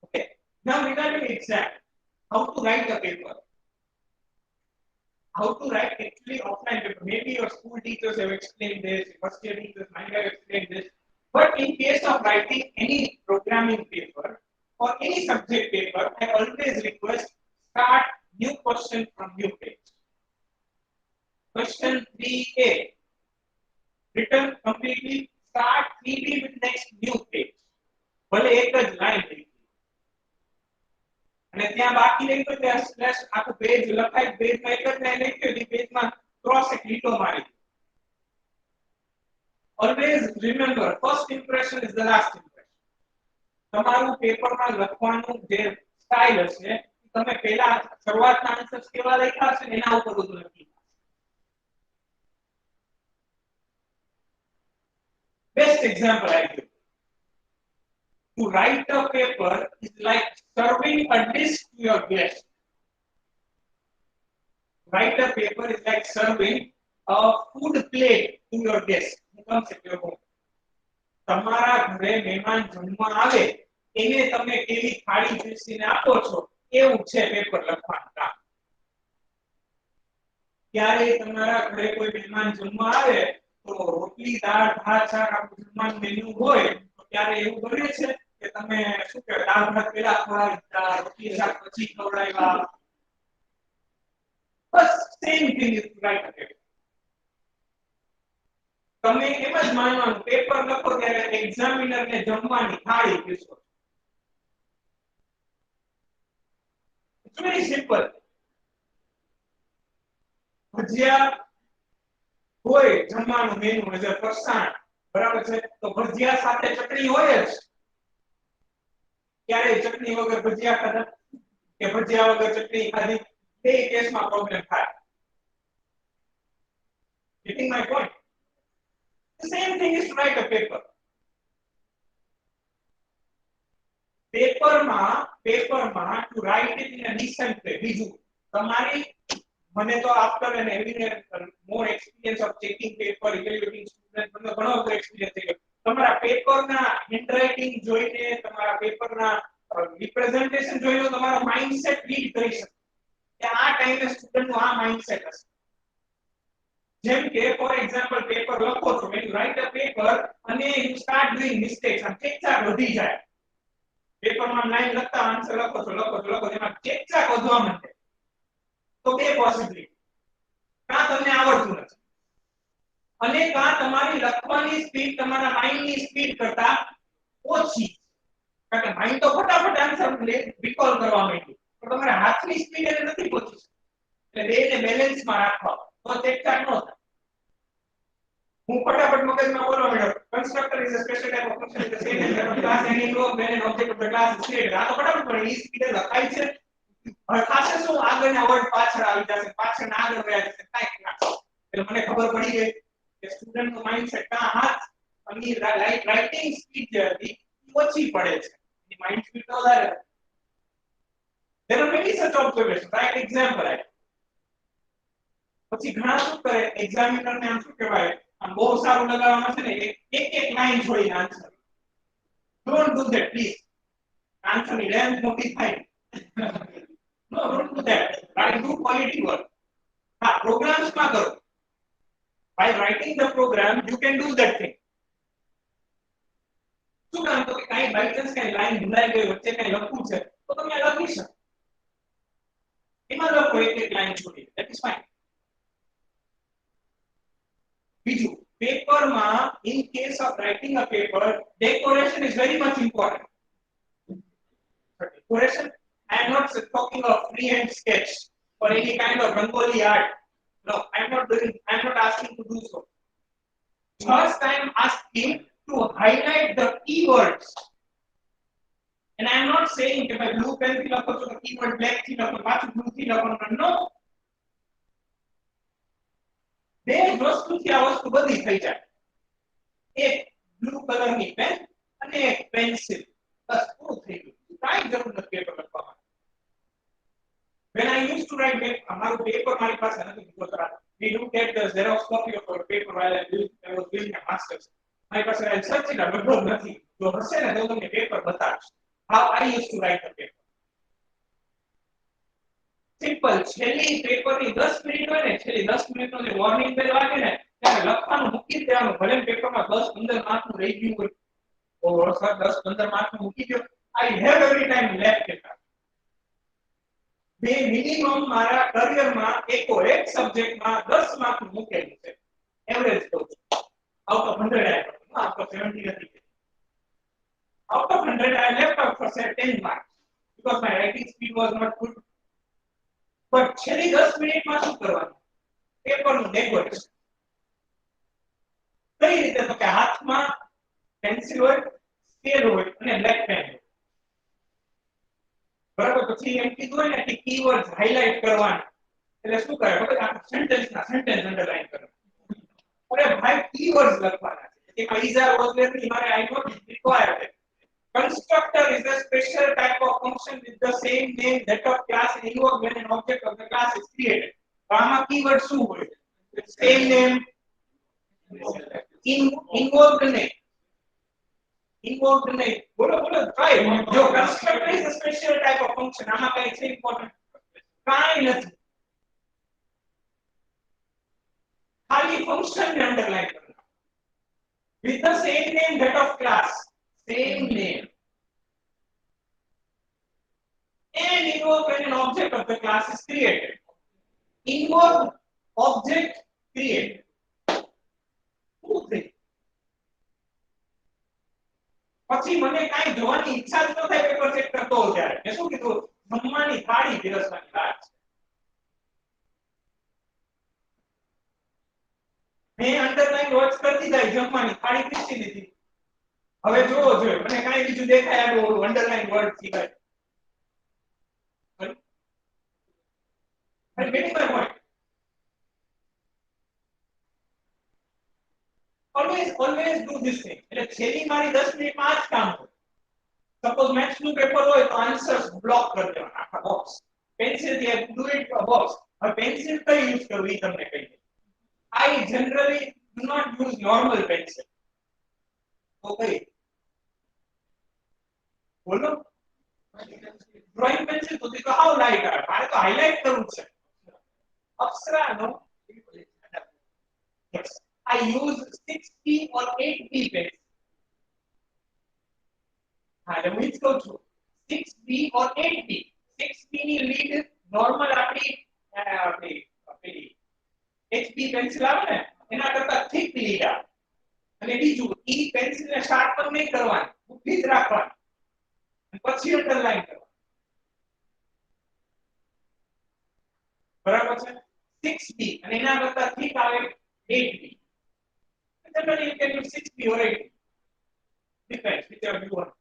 Okay. Now regarding exam, how to write a paper? How to write actually offline paper? Maybe your school teachers have explained this, first year teachers might have explained this. But in case of writing any programming paper or any subject paper, I always request start new question from new page. Question 3A. Written completely, start 3B with next new page. ભલે એક જ line લખી અને ત્યાં બાકી રહી તો ત્યાં સ્લેશ આખું પેજ લખાય, પેજમાં એક જ લાઈન લખી હોય, પેજમાં ક્રોસ એક લીટો મારી. Always remember, first impression is the last impression. તમારું પેપરમાં લખવાનું જે સ્ટાઇલ હશે, તમે પહેલા શરૂઆતના આન્સર્સ કેવા લખ્યા હશે એના ઉપર બધું લખી. Best example I give. To write a paper is like serving a dish to your guest. Write a paper is like serving a food plate to your guest who comes at your home. તમારા ઘરે મહેમાન જમવા આવે એને તમે કેવી થાળી પીરસીને આપો છો એવું છે પેપર લખવાનું કામ. ત્યારે તમારા ઘરે કોઈ મહેમાન જમવા આવે તો રોટલી દાળ ભાત શાક આપણું જમવાનું મેનુ હોય તો ત્યારે એવું બને છે કે તમે શું કહેવાય દાળ ભાત પહેલા ખવડાવ્યા, રોટલી શાક પછી ખવડાવ્યા. બસ same thing is write a paper. તમે એમ જ માનવાનું પેપર લખો ત્યારે એક્ઝામિનર ને જમવાની થાળી પીરસો. It's very simple. ભજીયા હોય જમવાનું મેનુ એઝ અ ફરસાણ, બરાબર છે, તો ભજીયા સાથે ચટણી હોય જ. ક્યારે ચટણી વગર ભજીયા ખાધા કે ભજીયા વગર ચટણી ખાધી, બે કેસમાં પ્રોબ્લેમ થાય. Getting my point? The same thing is to write a paper. પેપરમાં to write it in a decent way. બીજું તમારી મને તો after and having a more experience of checking paper, evaluating students, મને ઘણો બધો experience થઈ ગયો. તમારા પેપરના હેન્ડરાઇટિંગ જોઈને, તમારા પેપરના રિપ્રેઝન્ટેશન જોઈને તમારો માઇન્ડસેટ રીડ કરી શકો કે આ ટાઈમે સ્ટુડન્ટનું આ માઇન્ડસેટ હશે. જેમ કે ફોર એક્ઝામ્પલ પેપર લખો છો, when you write a paper અને you start doing mistakes અને ચેકચાક વધી જાય. પેપરમાં લાઈન લખતા આન્સર લખો છો એમાં ચેકચાક વધવા માંડે તો બે પોસિબિલિટી. કાં તમને આવડતું નથી અને કાં તમારી લખવાની સ્પીડ તમારા માઇન્ડની સ્પીડ કરતા ઓછી, કારણ કે માઇન્ડ તો ફટાફટ આન્સર રિકોલ કરવા માંડ્યું પણ તમારા હાથની સ્પીડ એને નથી પહોંચી શકતી. એટલે બેને બેલેન્સમાં રાખવા તો ચેકચાક ન થાય. હું ફટાફટ મગજમાં બોલવા માંડ્યો constructor is a special type of function in the same and the class any no when an object of the class is created. આ તો ફટાફટ પણ ઈ સ્પીડે લખાય છે. ખાસે શું આગળના વર્ડ પાછળ આવી જશે, પાછળના આગળ રહ્યા જશે, કાંઈ ના. એટલે મને ખબર પડી ગઈ કે સ્ટુડન્ટનો માઇન્ડસેટ કાં હાથ અને રાઇટિંગ સ્પીડ જે હતી એ ઓછી પડે છે, એની માઇન્ડ સ્પીડ તો વધારે. There are many such observations. Right example આય પછી ઘણા શું કરે એક્ઝામિનર ને આમ શું કહેવાય આમ બહુ સારું લગાવવામાં છે ને એક લાઈન છોડીને answer. Don't do that please. આન્સરની લેન્થ મોટી થાય. No, don't do that. Write do quality work. હા, programs માં કરો. By writing the program, you can do that thing. શું કામ તો કે કાઈ બાય ચાન્સ કાઈ લાઈન ભૂલાઈ ગઈ વચ્ચે કાઈ લખવું છે તો તમે લખી શકો. એમાં લખો એક લાઈન છોડી. That is fine. બીજું પેપરમાં in case of writing a paper, decoration is very much important. Decoration, I am not talking of freehand sketch or any kind of rangoli art. No, I am not asking to do so. First I am asking to highlight the keywords. And I am not saying કે ભાઈ blue pen થી લખો છો તો keyboard black થી લખો પાછું blue થી લખો no બે વસ્તુથી આ વસ્તુ બધી થઈ જાય એક બ્લુ કલરની પેન અને એક પેન્સિલ બસ પૂરું થઈ ગયું કાંઈ જરૂર નથી પેપર લખવામાં when I used to write અમારું પેપર મારી પાસે નથી બીજો we looked at the xerox copy of our paper while I was doing my masters મારી પાસે સર્ચ ના લગભગ નથી જો હશે ને તો તમને પેપર બતાવીશ how I used to write the paper simple છેલ્લી પેપરની 10 મિનિટ હોય ને છેલ્લી 10 મિનિટનો જે વોર્નિંગ બેલ વાગે ને ત્યારે લખવાનું મૂકી દેવાનું ભલે પેપરમાં 10-15 માર્કનું રહી ગયું હોય ઓ સર 10-15 માર્કનું મૂકી દો I have every time left it બે મિનિમમ મારા કરિયરમાં એકો એક સબ્જેક્ટમાં 10 માર્કનું મૂકેલું છે એવરેજ કહું છું out of 100 I out of 70 નથી out of 100 I left out for say 10 marks because my writing speed was not good but છેલ્લી 10 મિનિટમાં શું કરવાનું પેપરનું ડેકોરેશન કઈ રીતે તો કે હાથમાં પેન્સિલ હોય સ્કેલ હોય અને બ્લેક પેન બરાબર પછી એમ કીધું હોય ને કે કીવર્ડ્સ હાઇલાઇટ કરવાના એટલે શું કરે ખબર આ સેન્ટેન્સ અંડરલાઈન કરે અરે ભાઈ કીવર્ડ્સ લખવાના છે કે ઇઝ આર વોઝ દેર મારે I not required constructor is a special type of function with the same name that of class and invoked when an object of the class is created આમાં keyword શું હોય same name invoked name invoked name બોલો બોલો try જો constructor is a special type of function આમાં કઈ છે important કાઈ નથી ખાલી function ને અંડરલાઈન કરવું with the same name that of class same name and invoke when an object of the class is created invoke object created two things પછી મને કાઈ જોવાની ઈચ્છા જ ન થાય પેપર ચેક કરતો હોઉં ત્યારે મેં શું કીધું જમવાની થાળી પીરસવાની વાત છે મેં અંડરલાઈન વર્ડ્સ કરી દીધા જમવાની થાળી પીરસી દીધી હવે જોવો જોઈએ મને કાઈ બીજું દેખાય આવું અંડરલાઈન વર્ડ સિવાય I get my point. Always do this thing. એટલે છેલ્લી મારી 10 મિનિટમાં આ જ કામ હોય. સપોઝ મેથ્સ નું પેપર હોય તો આન્સર્સ બ્લોક કરી દેવાના આખા બોક્સ. પેન્સિલ થી ડુ ઇટ બોક્સ. હવે પેન્સિલ કઈ યુઝ કરવી તમને કહી દઉં. I generally do not use normal pencil. Okay. બોલો. Drawing pencil તો તે હાઉ લાઈટ આવે. મારે તો હાઇલાઇટ કરવું છે. Apsara, no? Yes. I use 6B or 8B pens. I will go through 6B or 8B. 6B ની lead normal આપણી HB પેન્સિલ આવે ને એના કરતા thick lead આવે અને બીજું ઈ પેન્સિલ ને શાર્પન નહીં કરવાની ઊભી જ રાખવાની અને પછી અંડરલાઈન કરવાની બરાબર છે 6B અને એના કરતા thick આવે 8B. Generally you can use 6B or 8B. Depends whichever you want.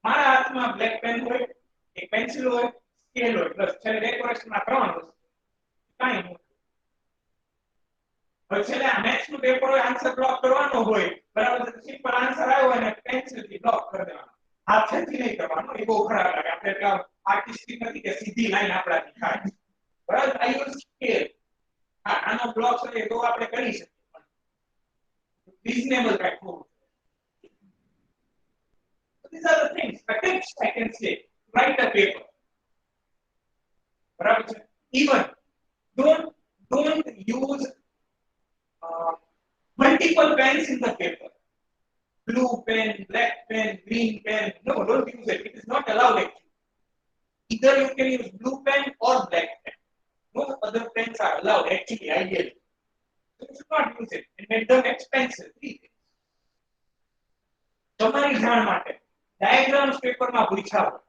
મારા હાથમાં બ્લેક પેન હોય એક પેન્સિલ હોય સ્કેલ હોય પ્લસ છેલ્લે ડેકોરેશનમાં ત્રણ વસ્તુ કાંઈ નહીં હવે છેલ્લે આ મેથ્સ નું પેપર હોય આન્સર બ્લોક કરવાનો હોય બરાબર છે સિમ્પલ આન્સર આવ્યો અને પેન્સિલ થી બ્લોક કરી દેવાનો હાથેથી નહીં કરવાનો એ બહુ ખરાબ લાગે આપણે એટલા આર્ટિસ્ટિક નથી કે સીધી લાઈન આપણાથી થાય બરાબર આઈ યુઝ સ્કેલ આનો બ્લોક છે તો આપણે કરી શકીએ reasonable right move. So these are the things. The tips I can say. Write a paper. Even don't use multiple pens in the paper. Blue pen, black pen, green pen. No, don't use it. It is not allowed actually. Either you can use blue pen or black pen. No other pens are allowed actually, ideally. So you should not use it and make them expensive. તમારી જાણ માટે diagrams paper માં પૂછ્યા હોય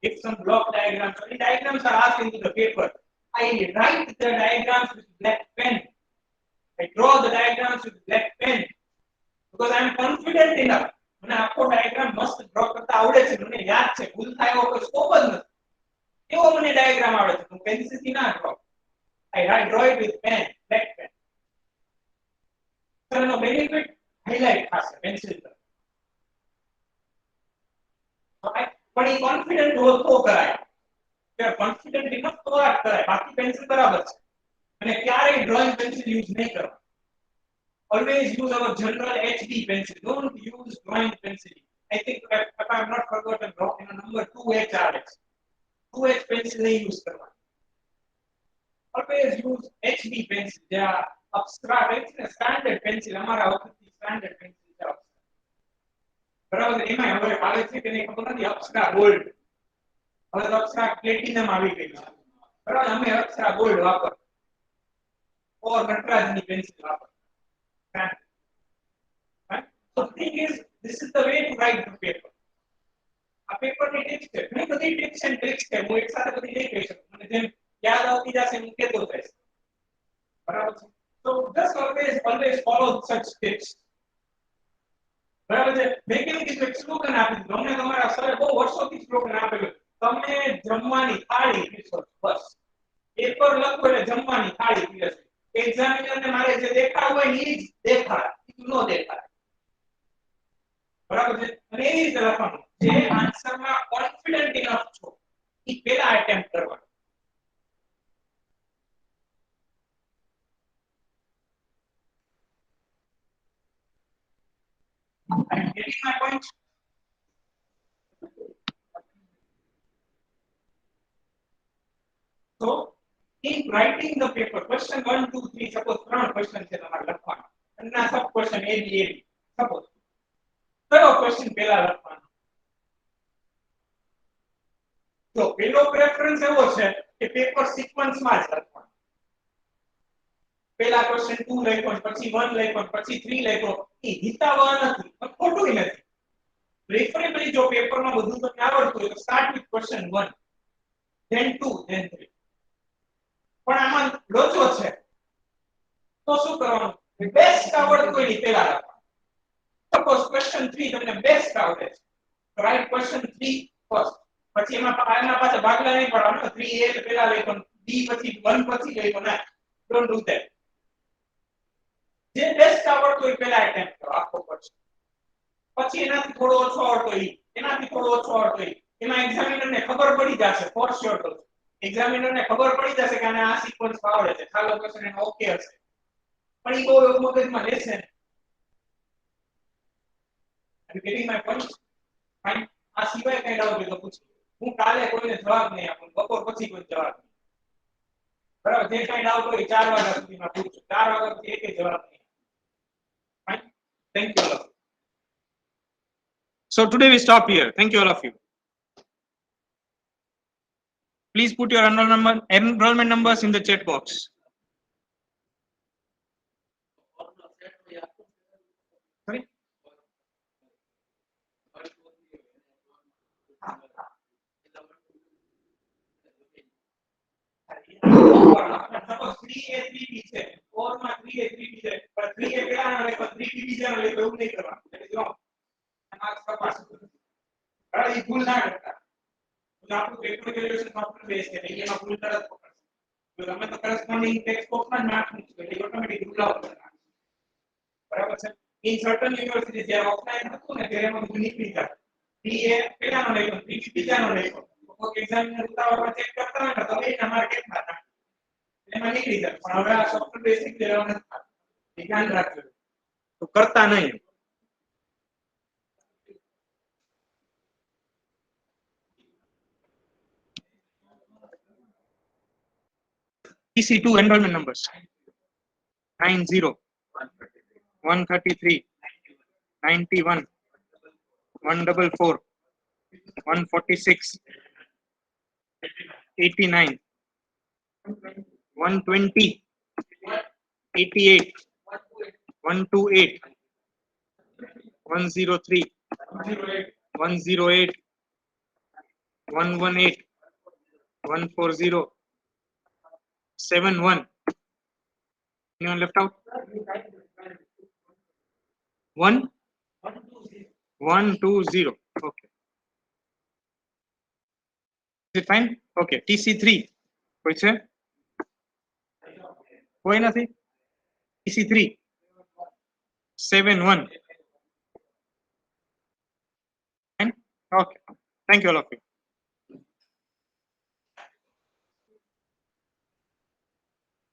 if some block diagrams or diagrams are asked into the paper I write the diagrams with black pen I draw the diagrams with black pen because I am confident enough મને આખો આખો diagram મસ્ત draw કરતા આવડે છે, મને યાદ છે, ભૂલ થાય એવો કોઈ સ્કોપ જ નથી. એવો મને ડાયાગ્રામ આવડે છે, હું પેન્સિલ થી ના draw. I draw it with pen, black pen. Sir no benefit highlight થશે પેન્સિલ પર. પણ એ કોન્ફિડન્ટ હો તો કરાય. કે કોન્ફિડન્ટ ઇનફ તો આ કરાય, બાકી પેન્સિલ બરાબર છે. અને ક્યારેય ડ્રોઈંગ પેન્સિલ યુઝ નહીં કરવા. Always use our general HB pencil. Don't use drawing pencil. I think if I am not forgotten wrong, in number 2H RX. 2H pencil नहीं use करना. Always use HB pencil. They are Apsara pencil, standard pencil. हमारा वक्त standard pencil है. बराबर है ना? हमारे college से कितने को पता नहीं Apsara gold. और Apsara platinum आवी गई है. बराबर हमें Apsara gold वापर. और नटराज की pencil वापर. Right? So the thing is, this is the way to write the paper. A paper ની ટિપ્સ છે, ઘણી બધી ટિપ્સ એન્ડ ટ્રિક્સ છે, હું એક સાથે બધી નહીં કહી શકું, મને જેમ યાદ આવતી જશે હું કહેતો જઈશ. બરાબર છે? So just always follow such tips. બરાબર છે? મેં કેવું કીધું એક સ્લોગન આપી દીધું, અમને તમારા સરે બહુ વર્ષોથી સ્લોગન આપેલું, તમે જમવાની થાળી પીરસો બસ. પેપર લખો એટલે જમવાની થાળી પીરસો. એક્ઝામિનરને મારે જે દેખાડવું હોય એ જ દેખાડે, બીજું ન દેખાડે. બરાબર છે? અને એ રીતે લખવાનું જે આન્સરમાં કોન્ફિડન્ટ ઇનફ છો એ પહેલા અટેમ્પ્ટ કરવાનું. I'm getting my point. So in writing the paper, question 1, 2, 3, suppose 3 question છે તમારે લખવાના અને ના સબ question A B suppose કયો question પહેલા લખવાનો? તો પહેલો પ્રેફરન્સ એવો છે કે પેપર સિક્વન્સમાં જ લખવાનું. પહેલા ક્વેશ્ચન 2 લખ્યો, પછી 1 લખ્યો, પછી 3 લખ્યો, એ હિતાવહ નથી, પણ ખોટું નથી. પ્રેફરેબલી જો પેપરમાં બધું તમને આવડતું હોય તો start with question 1, then 2, then 3. પણ આમાં લોચો છે તો શું કરવાનું? બેસ્ટ આવડતું હોય એ પહેલા લખવાનું. સપોઝ ક્વેશ્ચન 3 તમને બેસ્ટ આવડે છે, રાઈટ ક્વેશ્ચન 3 ફર્સ્ટ. પછી એમાં પાછા ભાગલા નહીં પડવાનું, 3A પહેલા લખો, B પછી 1 પછી લખો ના, ડોન્ટ ડુ ધેટ. જે બેસ્ટ આવડતું હોય પહેલા અટેમ્પ્ટ કરો આખો ક્વેશ્ચન. પછી એનાથી થોડો ઓછો આવડતો હોય, એનાથી થોડો ઓછો આવડતો હોય, એમાં એક્ઝામિનરને ખબર પડી જશે ફોર શ્યોર તો. એક્ઝામિનરને ખબર પડી જશે કે આને આ સિક્વન્સ આવડે છે, ચાલો ક્વેશ્ચન એનો ઓકે હશે. પણ ઈ બહુ એવું મગજમાં લેશે ને. Are you getting my point? Fine. આ સિવાય કઈ ડાઉટ હોય તો પૂછો. હું કાલે કોઈને જવાબ નહીં આપું, બપોર પછી કોઈ જવાબ નહીં. બરાબર, જે કઈ ડાઉટ હોય 4 વાગ્યા સુધીમાં પૂછો. 4 વાગ્યા પછી એકે જવાબ નહીં. Fine. Thank you all of you. So today we stop here. Thank you all of you. Please put your enrollment numbers in the chat box. Sorry? Suppose 3A 3B છે, 4 માં 3A 3B છે, પણ 3A પહેલા ના લખો, 3B બીજા ના લખો, એવું નહીં કરવાનું. That is wrong. માર્ક્સ કપાશે. બરાબર, એ ભૂલ ના કરતા. તો આપણું પેપર વેલ્યુએશન સોફ્ટવેર બેઝ છે, એમાં ભૂલ તરત પકડશે. જો તમે તો કરસ્પોન્ડિંગ ટેક્સ્ટ બોક્સમાં જ માર્ક્સ મૂકશો એટલે ઓટોમેટિક ભૂલ આવશે. બરાબર છે? ઇન સર્ટન યુનિવર્સિટી જ્યારે ઓફલાઈન હતું ને ત્યારે એમાં ભૂલ નીકળી જાય. 3A પહેલાનો લખ્યો, 3B બીજાનો લખ્યો. કોઈ એક્ઝામિનર ઉતાવળમાં ચેક કરતા હોય ને તો એના માર્ક કેટલા થાય એમાં નીકળી જાય. પણ હવે આ સોફ્ટવેર બેસિક લેવા નથી થતું. ધ્યાન રાખજો. તો કરતા નહીં. EC2 enrollment numbers 90 133 91 144 146 89 120 88 128 103 108 118 140 71. Anyone left out? 1 120. Okay. Is it fine? Okay. TC3. કોઈ છે? કોઈ નથી? TC3. 71. Fine? Okay. Thank you all of you.